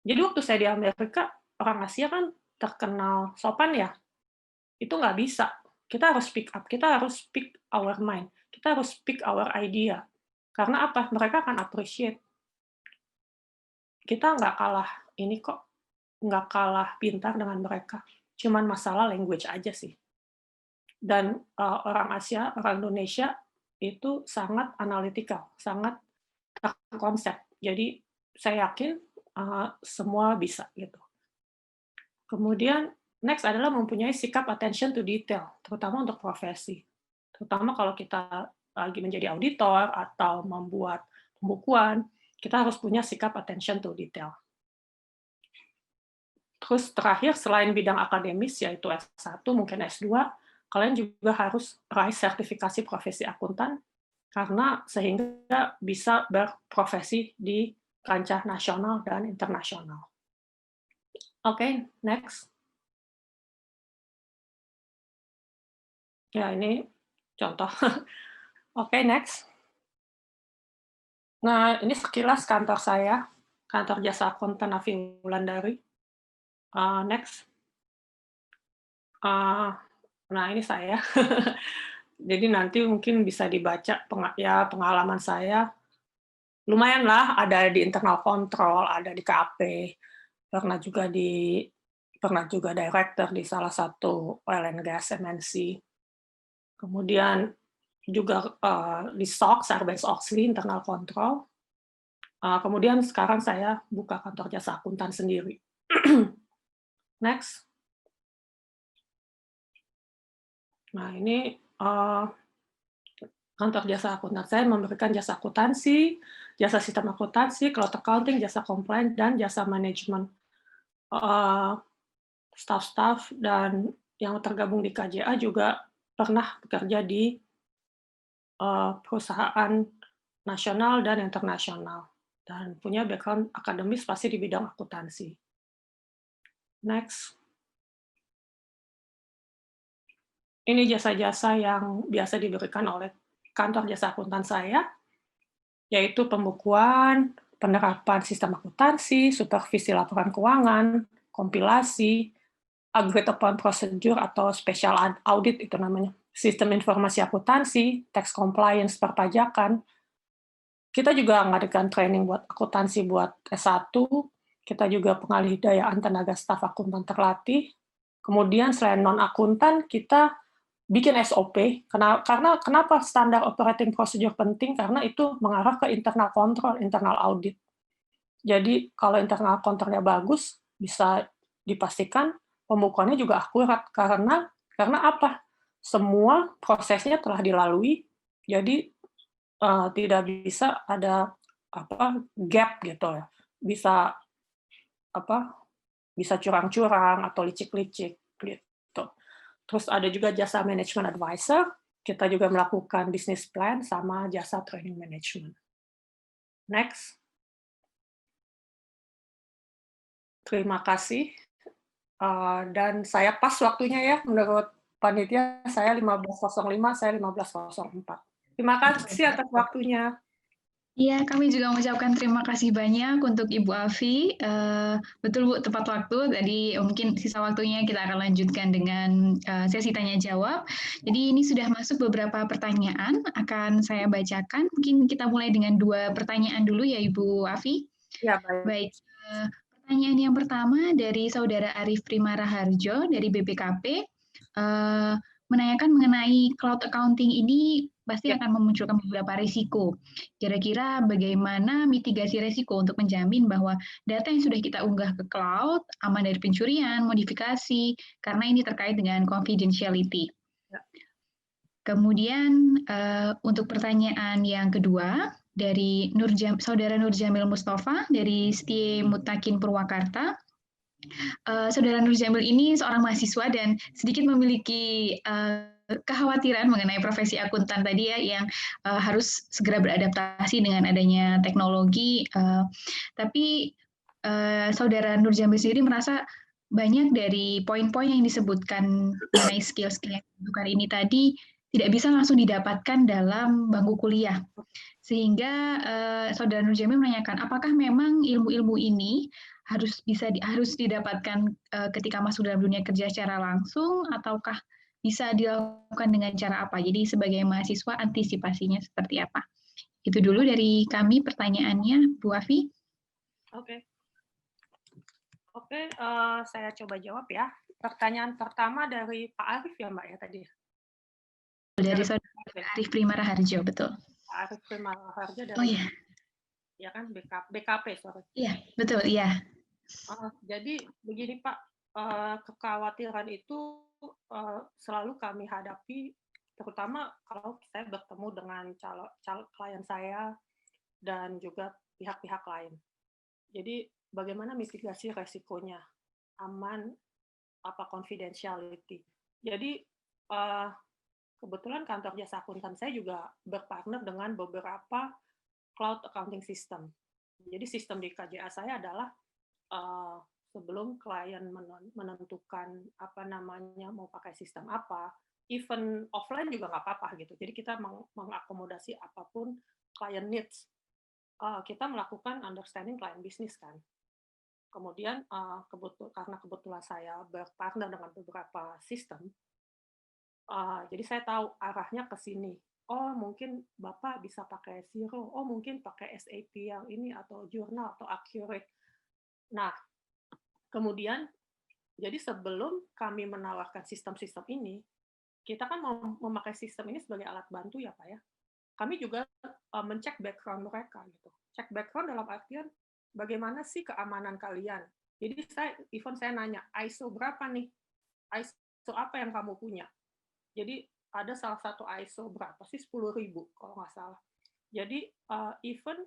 Jadi waktu saya di Amerika, orang Asia kan terkenal sopan ya, itu nggak bisa. Kita harus speak up, kita harus speak our mind, kita harus speak our idea. Karena apa? Mereka akan appreciate. Kita nggak kalah pintar dengan mereka. Cuman masalah language aja sih. Dan orang Asia, orang Indonesia itu sangat analytical, sangat konsep. Jadi saya yakin semua bisa gitu. Kemudian next adalah mempunyai sikap attention to detail, terutama untuk profesi. Terutama kalau kita lagi menjadi auditor atau membuat pembukuan, kita harus punya sikap attention to detail. Terus terakhir, selain bidang akademis, yaitu S1, mungkin S2, kalian juga harus raih sertifikasi profesi akuntan, karena sehingga bisa berprofesi di kancah nasional dan internasional. Oke, next. Ya, ini contoh. Oke, next. Nah, ini sekilas kantor saya, kantor jasa akuntan Afi Wulandari. Next. Nah, ini saya. Jadi nanti mungkin bisa dibaca pengalaman saya. Lumayan lah, ada di internal control, ada di KAP, pernah juga director di salah satu oil and gas MNC. Kemudian juga di SOX, Sarbanes-Oxley, internal control. Kemudian sekarang saya buka kantor jasa akuntan sendiri. Next. Nah, ini kantor jasa akuntan saya memberikan jasa akuntansi, jasa sistem akuntansi, cloud accounting, jasa compliance, dan jasa manajemen. Staff-staff dan yang tergabung di KJA juga pernah bekerja di perusahaan nasional dan internasional, dan punya background akademis pasti di bidang akuntansi. Next. Ini jasa-jasa yang biasa diberikan oleh kantor jasa akuntan saya, yaitu pembukuan, penerapan sistem akuntansi, supervisi laporan keuangan, kompilasi, agreed upon procedure atau special audit itu namanya, sistem informasi akuntansi, tax compliance perpajakan. Kita juga mengadakan training buat akuntansi buat S1, kita juga pengalih-dayaan tenaga staf akuntan terlatih. Kemudian selain non-akuntan, kita bikin SOP, karena kenapa standar operating procedure penting? Karena itu mengarah ke internal control, internal audit. Jadi kalau internal control-nya bagus, bisa dipastikan pembukuannya juga akurat, karena apa? Semua prosesnya telah dilalui, jadi tidak bisa ada gap gitu ya. Bisa curang-curang atau licik-licik gitu. Terus ada juga jasa management advisor, kita juga melakukan business plan sama jasa training management. Next. Terima kasih. Dan saya pas waktunya ya, menurut panitia saya 15.05, saya 15.04. Terima kasih atas waktunya. Iya, kami juga mengucapkan terima kasih banyak untuk Ibu Afi. Betul Bu, tepat waktu. Tadi mungkin sisa waktunya kita akan lanjutkan dengan sesi tanya jawab. Jadi ini sudah masuk beberapa pertanyaan, akan saya bacakan. Mungkin kita mulai dengan 2 pertanyaan dulu ya Ibu Afi. Ya, baik. Baik, pertanyaan yang pertama dari Saudara Arif Primara Harjo dari BPKP, menanyakan mengenai cloud accounting ini pasti akan memunculkan beberapa risiko. Kira-kira bagaimana mitigasi risiko untuk menjamin bahwa data yang sudah kita unggah ke cloud aman dari pencurian, modifikasi, karena ini terkait dengan confidentiality. Kemudian untuk pertanyaan yang kedua dari Saudara Nur Jamil Mustafa dari Setie Mutakin Purwakarta. Saudara Nur Jamil ini seorang mahasiswa dan sedikit memiliki kekhawatiran mengenai profesi akuntan tadi ya, yang harus segera beradaptasi dengan adanya teknologi. Tapi Saudara Nur Jamil sendiri merasa banyak dari poin-poin yang disebutkan mengenai skill-skill yang dibutuhkan ini tadi tidak bisa langsung didapatkan dalam bangku kuliah. Sehingga Saudara Nur Jamil menanyakan, apakah memang ilmu-ilmu ini harus didapatkan ketika masuk dalam dunia kerja secara langsung, ataukah bisa dilakukan dengan cara apa? Jadi sebagai mahasiswa antisipasinya seperti apa? Itu dulu dari kami pertanyaannya, Bu Afi. Oke, saya coba jawab ya. Pertanyaan pertama dari Pak Arif ya Mbak ya tadi? Dari Saudara Arif Primara Harjo, betul. Pak Arif Primara Harjo dari, oh iya, ya kan, BKP, sorry. Iya, betul, iya. Jadi begini Pak, kekhawatiran itu selalu kami hadapi, terutama kalau saya bertemu dengan klien saya dan juga pihak-pihak lain. Jadi bagaimana mitigasi resikonya? aman, confidentiality. Jadi kebetulan kantor jasa akuntan saya juga berpartner dengan beberapa cloud accounting system. Jadi sistem di KJA saya adalah sebelum klien menentukan mau pakai sistem apa, even offline juga nggak apa-apa gitu. Jadi kita mengakomodasi apapun klien needs. Kita melakukan understanding klien bisnis kan. Kemudian karena kebetulan saya berpartner dengan beberapa sistem, jadi saya tahu arahnya ke sini. Oh, mungkin Bapak bisa pakai Xero. Oh, mungkin pakai SAP yang ini atau Journal atau Accurate. Nah, kemudian jadi sebelum kami menawarkan sistem-sistem ini, kita kan mau memakai sistem ini sebagai alat bantu ya Pak ya. Kami juga mencek background mereka gitu. Cek background dalam artian bagaimana sih keamanan kalian. Jadi saya nanya, ISO berapa nih? ISO apa yang kamu punya? Jadi ada salah satu ISO berapa sih, 10.000 kalau nggak salah. Jadi even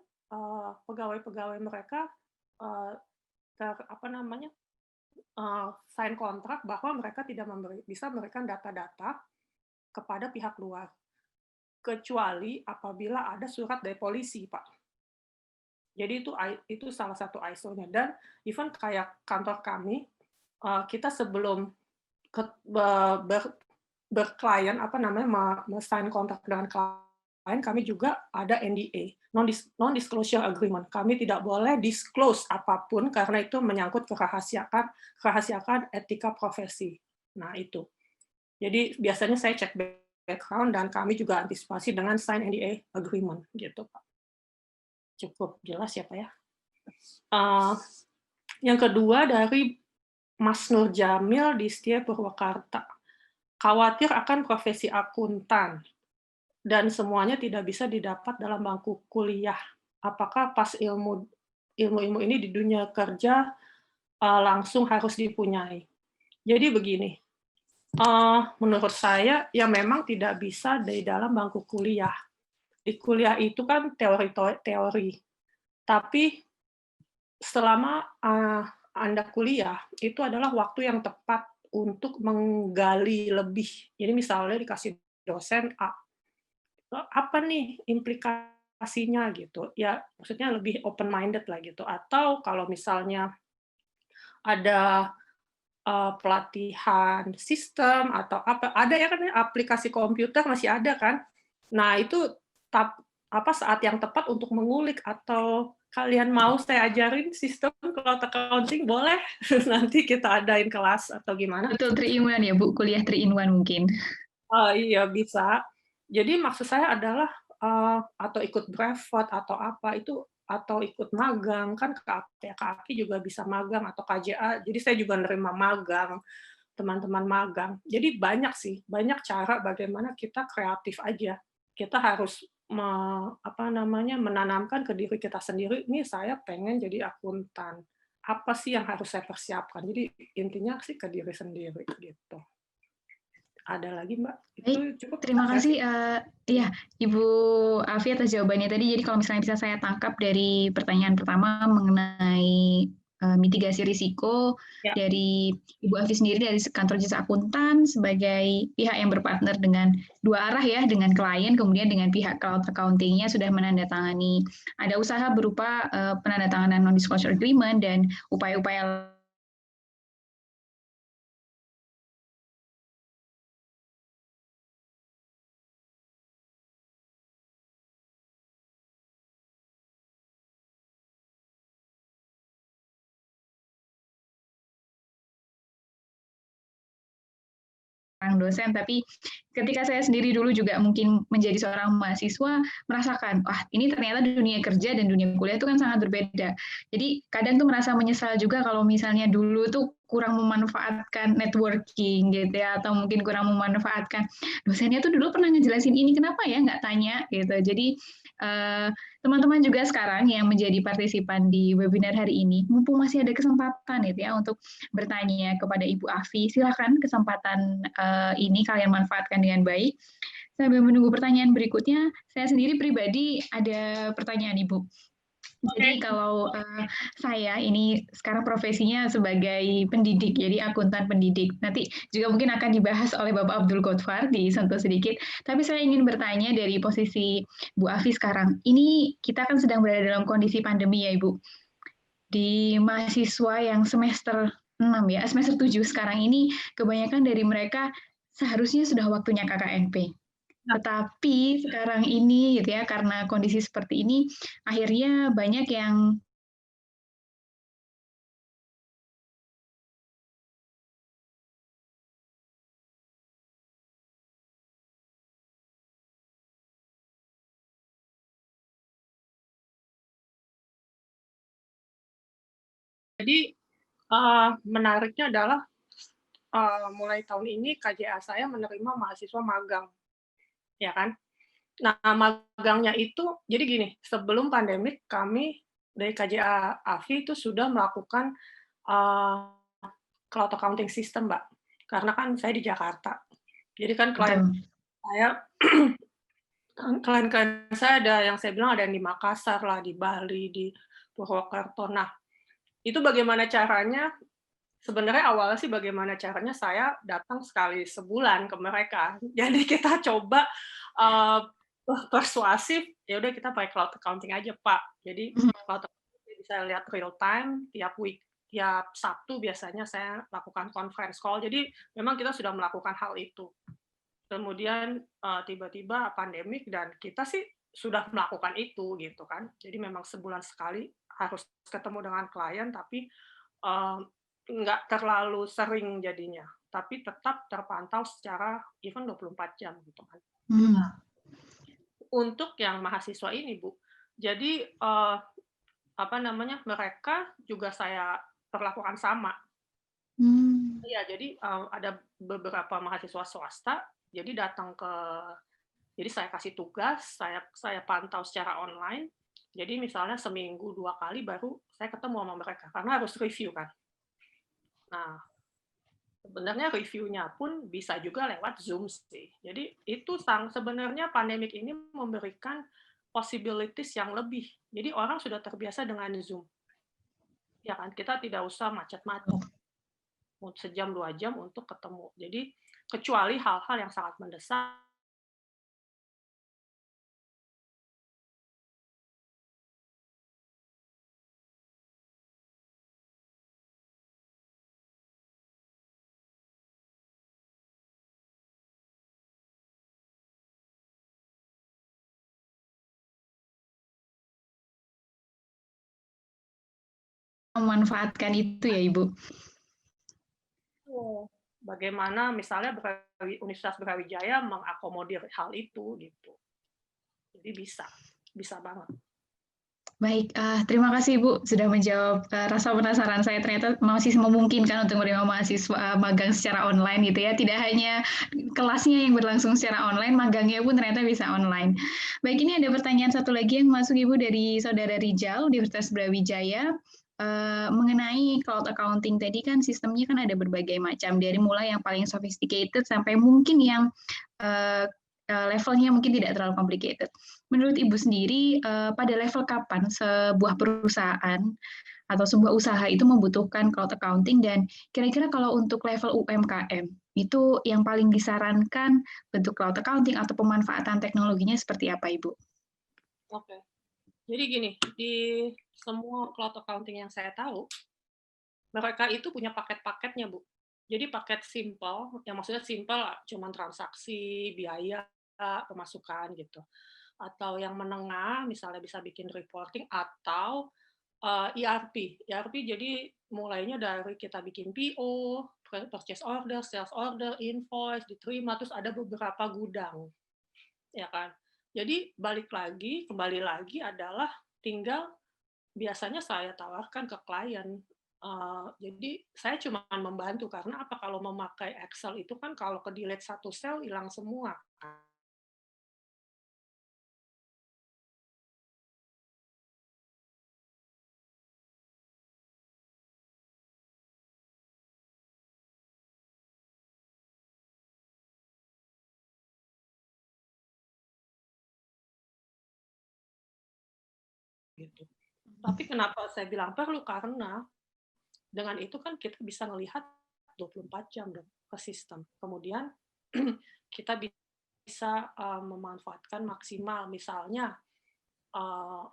pegawai-pegawai mereka sign kontrak bahwa mereka tidak bisa memberikan data-data kepada pihak luar, kecuali apabila ada surat dari polisi, Pak. Jadi itu salah satu ISO-nya. Dan even kayak kantor kami, kita sebelum berklien sign kontrak dengan klien, kami juga ada NDA, non-disclosure agreement. Kami tidak boleh disclose apapun karena itu menyangkut kerahasiaan etika profesi. Nah, itu. Jadi biasanya saya cek background dan kami juga antisipasi dengan sign NDA agreement gitu, Pak. Cukup jelas ya, Pak ya. Yang kedua dari Mas Nur Jamil di Setia Purwakarta. Khawatir akan profesi akuntan dan semuanya tidak bisa didapat dalam bangku kuliah. Apakah pas ilmu ini di dunia kerja langsung harus dipunyai? Jadi begini, menurut saya ya memang tidak bisa dari dalam bangku kuliah. Di kuliah itu kan teori. Tapi selama Anda kuliah, itu adalah waktu yang tepat untuk menggali lebih. Jadi misalnya dikasih dosen apa nih implikasinya gitu. Ya maksudnya lebih open minded lah gitu. Atau kalau misalnya ada pelatihan sistem atau apa, ada ya kan aplikasi komputer masih ada kan. Nah, itu saat yang tepat untuk mengulik. Atau kalian mau saya ajarin sistem cloud accounting, boleh nanti kita adain kelas atau gimana. Betul, 3-in-1 ya Bu, kuliah 3-in-1 mungkin. Iya bisa. Jadi maksud saya adalah atau ikut brevet atau apa itu, atau ikut magang kan, KAPI juga bisa magang, atau KJA. Jadi saya juga nerima magang, teman-teman magang. Jadi banyak cara bagaimana kita kreatif aja. Kita harus menanamkan ke diri kita sendiri, ini saya pengen jadi akuntan. Apa sih yang harus saya persiapkan? Jadi intinya sih ke diri sendiri gitu. Ada lagi Mbak? Baik, cukup. Terima kasih ya Ibu Afi atas jawabannya tadi. Jadi kalau misalnya bisa saya tangkap dari pertanyaan pertama mengenai mitigasi risiko ya, dari Ibu Afi sendiri dari kantor jasa akuntan sebagai pihak yang berpartner dengan dua arah ya, dengan klien kemudian dengan pihak cloud accounting-nya sudah menandatangani ada usaha berupa penandatanganan non-disclosure agreement dan upaya-upaya dosen, tapi ketika saya sendiri dulu juga mungkin menjadi seorang mahasiswa merasakan, wah ini ternyata dunia kerja dan dunia kuliah itu kan sangat berbeda. Jadi kadang tuh merasa menyesal juga kalau misalnya dulu tuh kurang memanfaatkan networking gitu ya, atau mungkin kurang memanfaatkan dosennya tuh dulu pernah ngejelasin ini, kenapa ya nggak tanya gitu. Jadi teman-teman juga sekarang yang menjadi partisipan di webinar hari ini, mumpung masih ada kesempatan gitu ya untuk bertanya kepada Ibu Afi, silakan kesempatan ini kalian manfaatkan dengan baik. Sambil menunggu pertanyaan berikutnya, saya sendiri pribadi ada pertanyaan Ibu. Jadi kalau saya ini sekarang profesinya sebagai pendidik, jadi akuntan pendidik. Nanti juga mungkin akan dibahas oleh Bapak Abdul Ghaffar, disentuh sedikit. Tapi saya ingin bertanya dari posisi Bu Afi sekarang. Ini kita kan sedang berada dalam kondisi pandemi ya Ibu. Di mahasiswa yang semester 6 ya, semester 7 sekarang ini kebanyakan dari mereka seharusnya sudah waktunya KKNP. Tetapi sekarang ini gitu ya, karena kondisi seperti ini, akhirnya banyak yang Jadi menariknya adalah mulai tahun ini KJA saya menerima mahasiswa magang, ya kan? Nah, magangnya itu jadi gini, sebelum pandemik kami dari KJA AFI itu sudah melakukan cloud accounting system, Mbak. Karena kan saya di Jakarta. Jadi kan klien saya klien-klien saya ada yang saya bilang ada yang di Makassar lah, di Bali, di Purwokerto. Nah, itu bagaimana caranya? Sebenarnya awalnya sih bagaimana caranya saya datang sekali sebulan ke mereka. Jadi kita coba persuasif, ya udah kita pakai cloud accounting aja Pak. Jadi cloud accounting bisa lihat real time tiap Sabtu biasanya saya lakukan conference call. Jadi memang kita sudah melakukan hal itu. Kemudian tiba-tiba pandemik dan kita sih sudah melakukan itu gitu kan. Jadi memang sebulan sekali harus ketemu dengan klien tapi nggak terlalu sering jadinya, tapi tetap terpantau secara even 24 jam gitu kan. Nah, untuk yang mahasiswa ini Bu, jadi mereka juga saya perlakukan sama. Ya, jadi ada beberapa mahasiswa swasta, jadi jadi saya kasih tugas, saya pantau secara online. Jadi misalnya seminggu 2 kali baru saya ketemu sama mereka karena harus review kan. Nah, sebenarnya reviewnya pun bisa juga lewat Zoom sih. Jadi itu sebenarnya pandemik ini memberikan possibilities yang lebih. Jadi orang sudah terbiasa dengan Zoom. Ya kan, kita tidak usah macet-macet. Sejam 2 jam untuk ketemu. Jadi kecuali hal-hal yang sangat mendesak memanfaatkan itu ya Ibu. bagaimana misalnya Universitas Brawijaya mengakomodir hal itu gitu. Jadi bisa banget. Baik, terima kasih Ibu sudah menjawab rasa penasaran saya. Ternyata masih memungkinkan untuk menerima mahasiswa magang secara online gitu ya. Tidak hanya kelasnya yang berlangsung secara online, magangnya pun ternyata bisa online. Baik, ini ada pertanyaan satu lagi yang masuk Ibu dari Saudara Rijal, Universitas Brawijaya. Mengenai cloud accounting tadi kan sistemnya kan ada berbagai macam, dari mulai yang paling sophisticated sampai mungkin yang levelnya mungkin tidak terlalu complicated. Menurut Ibu sendiri, pada level kapan sebuah perusahaan atau sebuah usaha itu membutuhkan cloud accounting, dan kira-kira kalau untuk level UMKM, itu yang paling disarankan bentuk cloud accounting atau pemanfaatan teknologinya seperti apa, Ibu? Oke. Jadi gini, di semua cloud accounting yang saya tahu, mereka itu punya paket-paketnya, Bu. Jadi paket simple, yang maksudnya simple cuma transaksi, biaya, pemasukan gitu. Atau yang menengah, misalnya bisa bikin reporting, atau ERP. ERP jadi mulainya dari kita bikin PO, purchase order, sales order, invoice, diterima, terus ada beberapa gudang. Ya kan? Jadi kembali lagi adalah tinggal biasanya saya tawarkan ke klien. Jadi saya cuma membantu karena apa, kalau memakai Excel itu kan kalau ke delete satu sel hilang semua. Gitu. Tapi kenapa saya bilang perlu? Karena dengan itu kan kita bisa melihat 24 jam dong ke sistem. Kemudian kita bisa memanfaatkan maksimal. Misalnya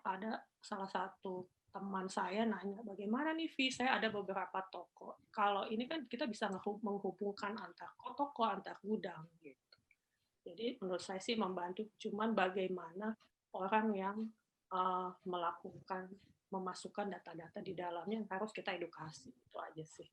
ada salah satu teman saya nanya, bagaimana nih Vi, saya ada beberapa toko. Kalau ini kan kita bisa menghubungkan antar toko, antar gudang gitu. Jadi menurut saya sih membantu, cuman bagaimana orang yang memasukkan data-data di dalamnya yang harus kita edukasi, itu aja sih.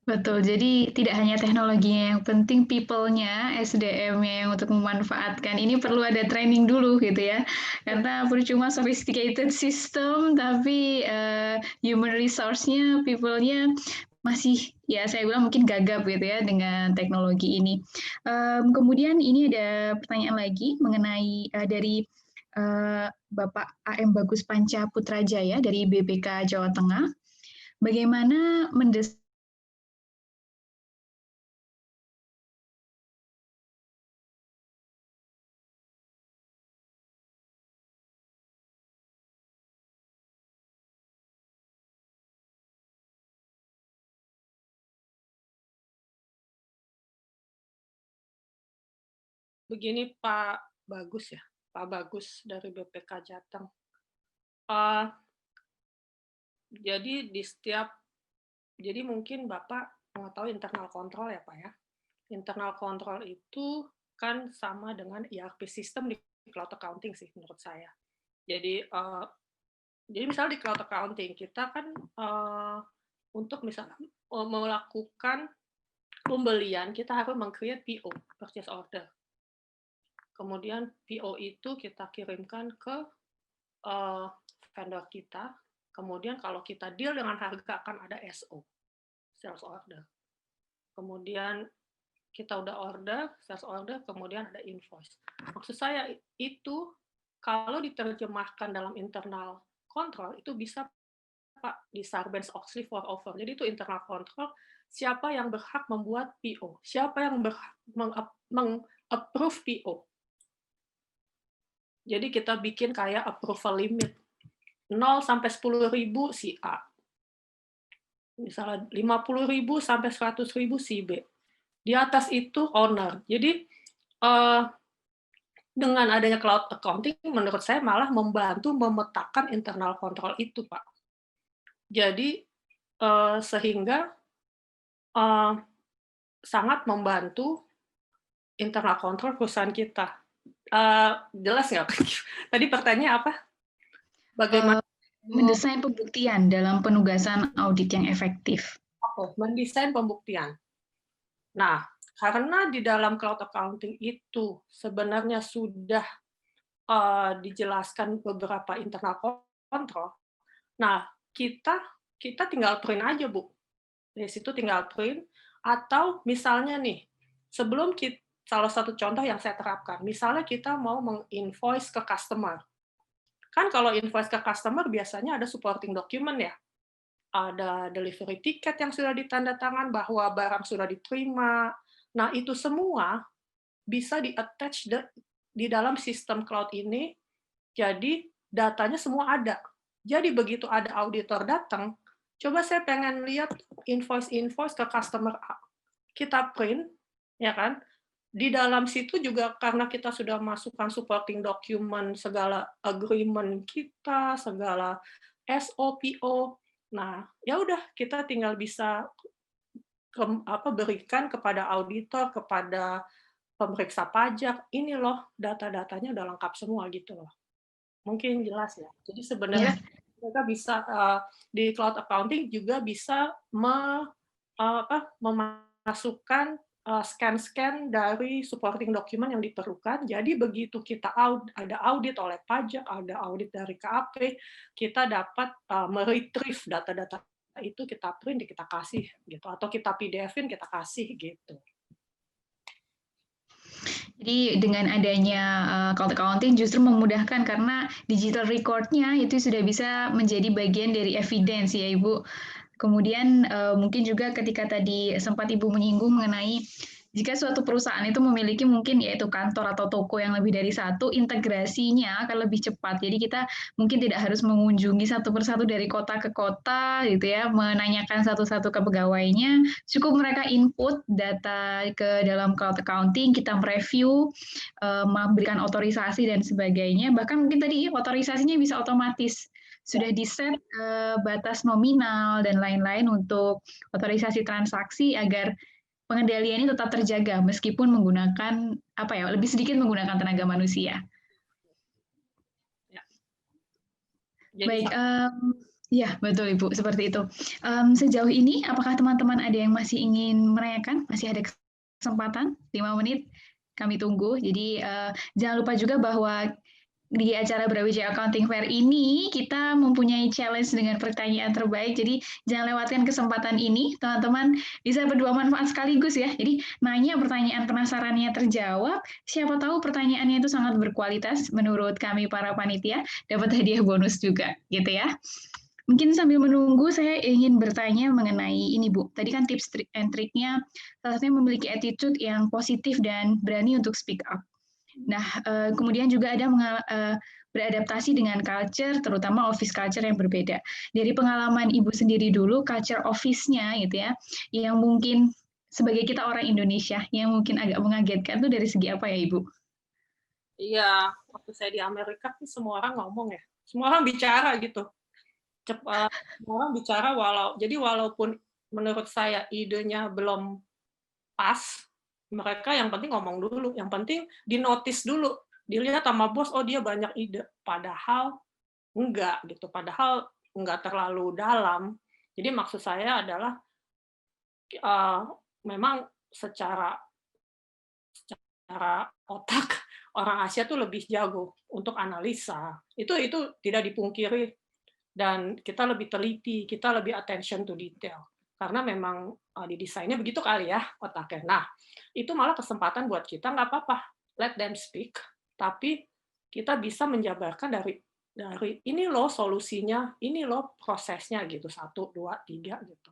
Betul, jadi tidak hanya teknologinya yang penting, people-nya, SDM-nya yang untuk memanfaatkan. Ini perlu ada training dulu gitu ya, karena percuma sophisticated system, tapi human resource-nya, people-nya masih, ya saya bilang mungkin gagap gitu ya dengan teknologi ini. Kemudian ini ada pertanyaan lagi mengenai dari Bapak AM Bagus Panca Putrajaya dari BPK Jawa Tengah. Bagaimana mendesain Begini Pak Bagus ya, Pak Bagus dari BPK Jateng. Jadi mungkin Bapak mengetahui internal control ya Pak ya. Internal control itu kan sama dengan ERP system di cloud accounting sih menurut saya. Jadi misalnya di cloud accounting kita kan untuk misalnya melakukan pembelian kita harus meng-create PO, purchase order. Kemudian PO itu kita kirimkan ke vendor kita. Kemudian kalau kita deal dengan harga akan ada SO, sales order. Kemudian kita udah order, sales order, kemudian ada invoice. Maksud saya itu kalau diterjemahkan dalam internal control itu bisa Pak di Sarbanes-Oxley 404. Jadi itu internal control, siapa yang berhak membuat PO, siapa yang berhak meng-approve PO. Jadi kita bikin kayak approval limit. 0 sampai 10.000 si A. Misalnya 50.000 sampai 100.000 si B. Di atas itu owner. Jadi dengan adanya cloud accounting menurut saya malah membantu memetakan internal control itu, Pak. Jadi sehingga sangat membantu internal control perusahaan kita. Jelas nggak? Tadi pertanyaannya apa? Bagaimana mendesain pembuktian dalam penugasan audit yang efektif? Oke, mendesain pembuktian. Nah, karena di dalam cloud accounting itu sebenarnya sudah dijelaskan beberapa internal control. Nah, kita tinggal print aja, Bu. Dari situ tinggal print. Atau misalnya nih, sebelum kita, salah satu contoh yang saya terapkan, misalnya kita mau meng-invoice ke customer. Kan kalau invoice ke customer biasanya ada supporting document ya. Ada delivery ticket yang sudah ditandatangan bahwa barang sudah diterima. Nah, itu semua bisa di-attach di dalam sistem cloud ini, jadi datanya semua ada. Jadi begitu ada auditor datang, coba saya pengen lihat invoice ke customer A. Kita print, ya kan? Di dalam situ juga karena kita sudah masukkan supporting document, segala agreement kita, segala SOPO. Nah, ya udah kita tinggal bisa berikan kepada auditor, kepada pemeriksa pajak, ini loh data-datanya udah lengkap semua gitu loh. Mungkin jelas ya. Jadi sebenarnya mereka bisa di cloud accounting juga bisa memasukkan scan-scan dari supporting document yang diperlukan. Jadi begitu kita ada audit oleh pajak, ada audit dari KAP, kita dapat meretrieve data-data itu, kita print, kita kasih gitu, atau kita PDF-in, kita kasih gitu. Jadi dengan adanya cloud accounting justru memudahkan karena digital record-nya itu sudah bisa menjadi bagian dari evidence ya Ibu. Kemudian mungkin juga ketika tadi sempat Ibu menyinggung mengenai jika suatu perusahaan itu memiliki mungkin yaitu kantor atau toko yang lebih dari satu, integrasinya akan lebih cepat. Jadi kita mungkin tidak harus mengunjungi satu persatu dari kota ke kota gitu ya, menanyakan satu-satu ke pegawainya. Cukup mereka input data ke dalam cloud accounting, kita mereview, memberikan otorisasi dan sebagainya. Bahkan mungkin tadi otorisasinya bisa otomatis. Sudah di-set batas nominal dan lain-lain untuk otorisasi transaksi agar pengendaliannya tetap terjaga meskipun menggunakan lebih sedikit menggunakan tenaga manusia. Ya. Baik, ya betul Ibu, seperti itu. Sejauh ini, apakah teman-teman ada yang masih ingin menanyakan? Masih ada kesempatan? 5 menit, kami tunggu. Jadi jangan lupa juga bahwa di acara Brawijaya Accounting Fair ini kita mempunyai challenge dengan pertanyaan terbaik. Jadi jangan lewatkan kesempatan ini, teman-teman bisa berdua manfaat sekaligus ya. Jadi nanya pertanyaan penasarannya terjawab, siapa tahu pertanyaannya itu sangat berkualitas menurut kami para panitia, dapat hadiah bonus juga gitu ya. Mungkin sambil menunggu saya ingin bertanya mengenai ini Bu. Tadi kan tips and triknya salah satunya memiliki attitude yang positif dan berani untuk speak up. Nah, kemudian juga ada beradaptasi dengan culture, terutama office culture yang berbeda. Dari pengalaman Ibu sendiri dulu, culture office-nya gitu ya, yang mungkin sebagai kita orang Indonesia, yang mungkin agak mengagetkan itu dari segi apa ya Ibu? Iya, waktu saya di Amerika semua orang ngomong ya, semua orang bicara gitu. Cepat, semua orang bicara jadi walaupun menurut saya idenya belum pas, mereka yang penting ngomong dulu, yang penting dinotis dulu, dilihat sama bos, oh dia banyak ide, padahal enggak gitu, padahal enggak terlalu dalam. Jadi maksud saya adalah memang secara otak orang Asia tuh lebih jago untuk analisa, itu tidak dipungkiri, dan kita lebih teliti, kita lebih attention to detail. Karena memang di desainnya begitu kali ya otaknya. Nah, itu malah kesempatan buat kita, nggak apa-apa, let them speak, tapi kita bisa menjabarkan dari ini loh solusinya, ini loh prosesnya gitu, 1, 2, 3 gitu.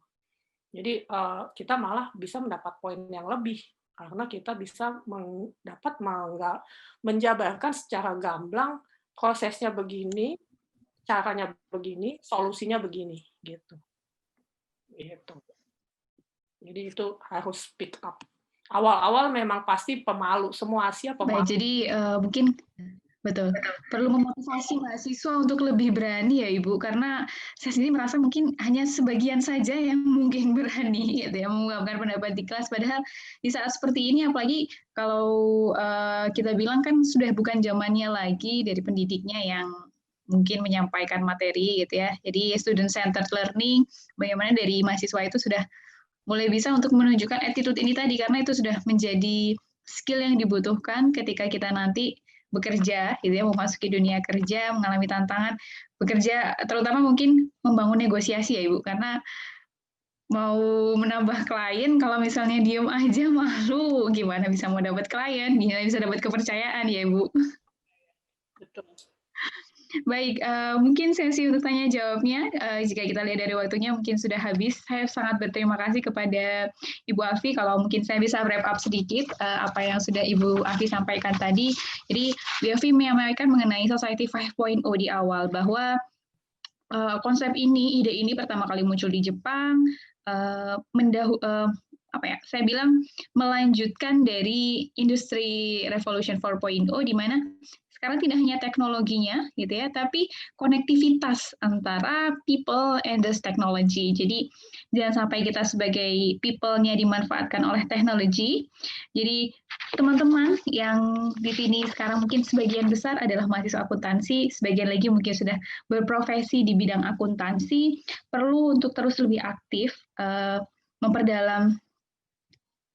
Jadi kita malah bisa mendapat poin yang lebih, karena kita bisa menjabarkan secara gamblang prosesnya begini, caranya begini, solusinya begini gitu. Gitu. Jadi itu harus speak up. Awal-awal memang pasti pemalu, semua Asia pemalu. Baik, jadi mungkin betul perlu memotivasi mahasiswa untuk lebih berani ya Ibu, karena saya sendiri merasa mungkin hanya sebagian saja yang mungkin berani gitu ya mengungkapkan pendapat di kelas, padahal di saat seperti ini apalagi kalau kita bilang kan sudah bukan zamannya lagi dari pendidiknya yang mungkin menyampaikan materi gitu ya. Jadi student centered learning, bagaimana dari mahasiswa itu sudah mulai bisa untuk menunjukkan attitude ini tadi, karena itu sudah menjadi skill yang dibutuhkan ketika kita nanti bekerja, gitu ya, memasuki dunia kerja, mengalami tantangan bekerja, terutama mungkin membangun negosiasi ya Ibu, karena mau menambah klien, kalau misalnya diem aja malu, gimana bisa mau dapat klien, gimana bisa dapat kepercayaan ya Ibu. Betul. Baik, mungkin sesi untuk tanya jawabnya, jika kita lihat dari waktunya mungkin sudah habis. Saya sangat berterima kasih kepada Ibu Afi, kalau mungkin saya bisa wrap up sedikit apa yang sudah Ibu Afi sampaikan tadi. Jadi, Bu Afi menyampaikan mengenai Society 5.0 di awal, bahwa konsep ini, ide ini pertama kali muncul di Jepang, saya bilang melanjutkan dari industri revolution 4.0, di mana sekarang tidak hanya teknologinya gitu ya, tapi konektivitas antara people and the technology. Jadi jangan sampai kita sebagai people-nya dimanfaatkan oleh teknologi. Jadi teman-teman yang di sini sekarang mungkin sebagian besar adalah mahasiswa akuntansi, sebagian lagi mungkin sudah berprofesi di bidang akuntansi, perlu untuk terus lebih aktif memperdalam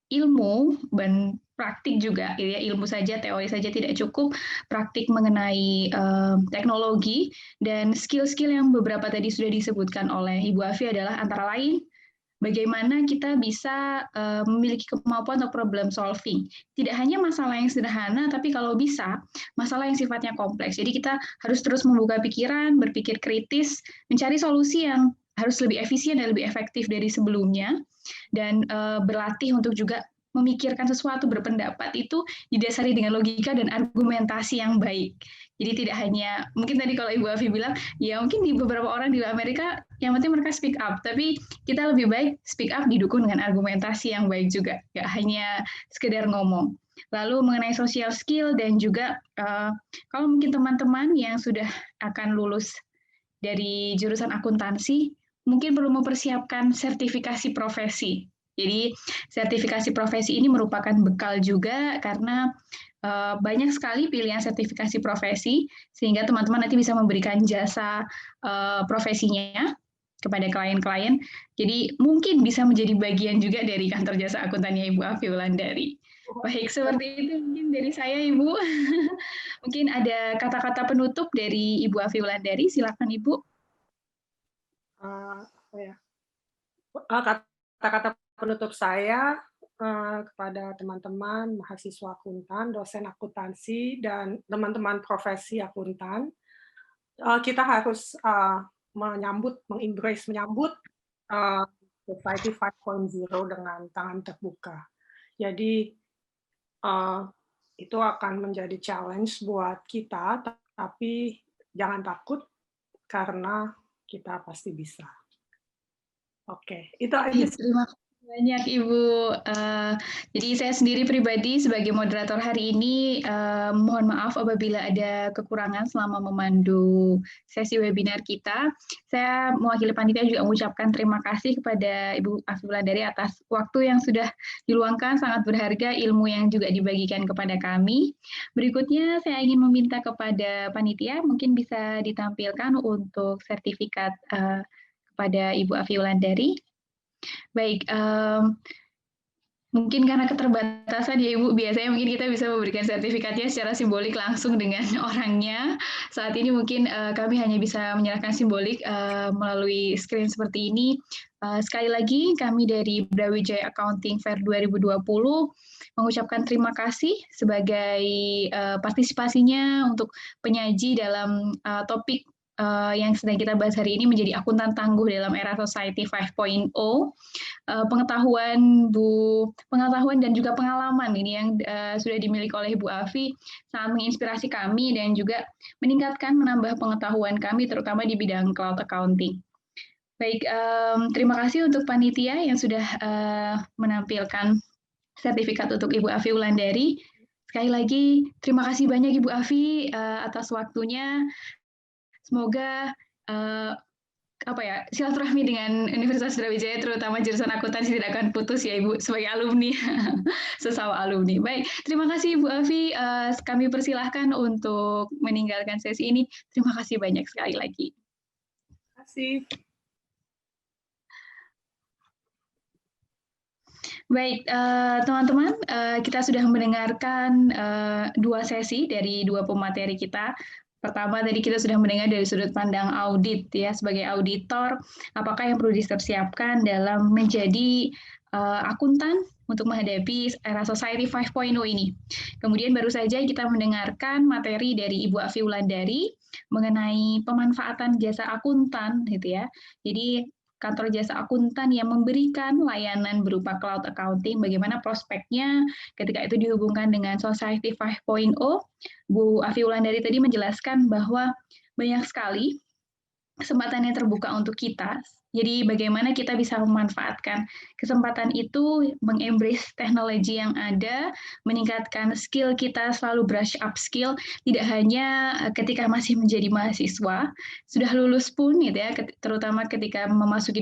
ilmu dan praktik juga, ya, ilmu saja, teori saja tidak cukup, praktik mengenai teknologi, dan skill-skill yang beberapa tadi sudah disebutkan oleh Ibu Afi adalah antara lain bagaimana kita bisa memiliki kemampuan untuk problem solving. Tidak hanya masalah yang sederhana, tapi kalau bisa masalah yang sifatnya kompleks. Jadi kita harus terus membuka pikiran, berpikir kritis, mencari solusi yang harus lebih efisien dan lebih efektif dari sebelumnya, dan berlatih untuk juga memikirkan sesuatu, berpendapat itu didasari dengan logika dan argumentasi yang baik. Jadi tidak hanya, mungkin tadi kalau Ibu Afi bilang, ya mungkin di beberapa orang di Amerika yang penting mereka speak up, tapi kita lebih baik speak up didukung dengan argumentasi yang baik juga, nggak hanya sekedar ngomong. Lalu mengenai social skill dan juga kalau mungkin teman-teman yang sudah akan lulus dari jurusan akuntansi, mungkin perlu mempersiapkan sertifikasi profesi. Jadi sertifikasi profesi ini merupakan bekal juga karena banyak sekali pilihan sertifikasi profesi, sehingga teman-teman nanti bisa memberikan jasa profesinya kepada klien-klien. Jadi mungkin bisa menjadi bagian juga dari kantor jasa akuntannya Ibu Afi Wulandari. Baik, seperti itu mungkin dari saya, Ibu. Mungkin ada kata-kata penutup dari Ibu Afi Wulandari, silakan Ibu. Kata-kata penutup saya kepada teman-teman mahasiswa akuntan, dosen akuntansi, dan teman-teman profesi akuntan, kita harus menyambut Society 5.0 dengan tangan terbuka. Jadi itu akan menjadi challenge buat kita, tapi jangan takut karena kita pasti bisa. Oke, itu aja. Terima kasih banyak Ibu. Jadi saya sendiri pribadi sebagai moderator hari ini mohon maaf apabila ada kekurangan selama memandu sesi webinar kita. Saya mewakili panitia juga mengucapkan terima kasih kepada Ibu Afi Wulandari atas waktu yang sudah diluangkan, sangat berharga ilmu yang juga dibagikan kepada kami. Berikutnya saya ingin meminta kepada panitia mungkin bisa ditampilkan untuk sertifikat kepada Ibu Afi Wulandari. Baik, mungkin karena keterbatasan ya Ibu, biasanya mungkin kita bisa memberikan sertifikatnya secara simbolik langsung dengan orangnya. Saat ini mungkin kami hanya bisa menyerahkan simbolik melalui screen seperti ini. Sekali lagi kami dari Brawijaya Accounting Fair 2020 mengucapkan terima kasih sebagai partisipasinya untuk penyaji dalam topik yang sedang kita bahas hari ini menjadi akuntan tangguh dalam era Society 5.0. Pengetahuan dan juga pengalaman ini yang sudah dimiliki oleh Bu Afi sangat menginspirasi kami dan juga menambah pengetahuan kami terutama di bidang cloud accounting. Baik, terima kasih untuk panitia yang sudah menampilkan sertifikat untuk Ibu Afi Wulandari. Sekali lagi terima kasih banyak Ibu Afi atas waktunya. Semoga silaturahmi dengan Universitas Brawijaya terutama jurusan akuntansi tidak akan putus ya Ibu sebagai alumni sesama alumni. Baik, terima kasih Ibu Afi. Kami persilahkan untuk meninggalkan sesi ini. Terima kasih banyak sekali lagi. Terima kasih. Baik, teman-teman, kita sudah mendengarkan 2 sesi dari 2 pemateri kita. Pertama tadi kita sudah mendengar dari sudut pandang audit ya, sebagai auditor, apakah yang perlu dipersiapkan dalam menjadi akuntan untuk menghadapi era Society 5.0 ini. Kemudian baru saja kita mendengarkan materi dari Ibu Afi Wulandari mengenai pemanfaatan jasa akuntan gitu ya. Jadi kantor jasa akuntan yang memberikan layanan berupa cloud accounting, bagaimana prospeknya ketika itu dihubungkan dengan Society 5.0. Bu Afi Wulandari tadi menjelaskan bahwa banyak sekali kesempatan yang terbuka untuk kita. Jadi bagaimana kita bisa memanfaatkan kesempatan itu, mengembrace teknologi yang ada, meningkatkan skill kita, selalu brush up skill, tidak hanya ketika masih menjadi mahasiswa, sudah lulus pun gitu ya, terutama ketika memasuki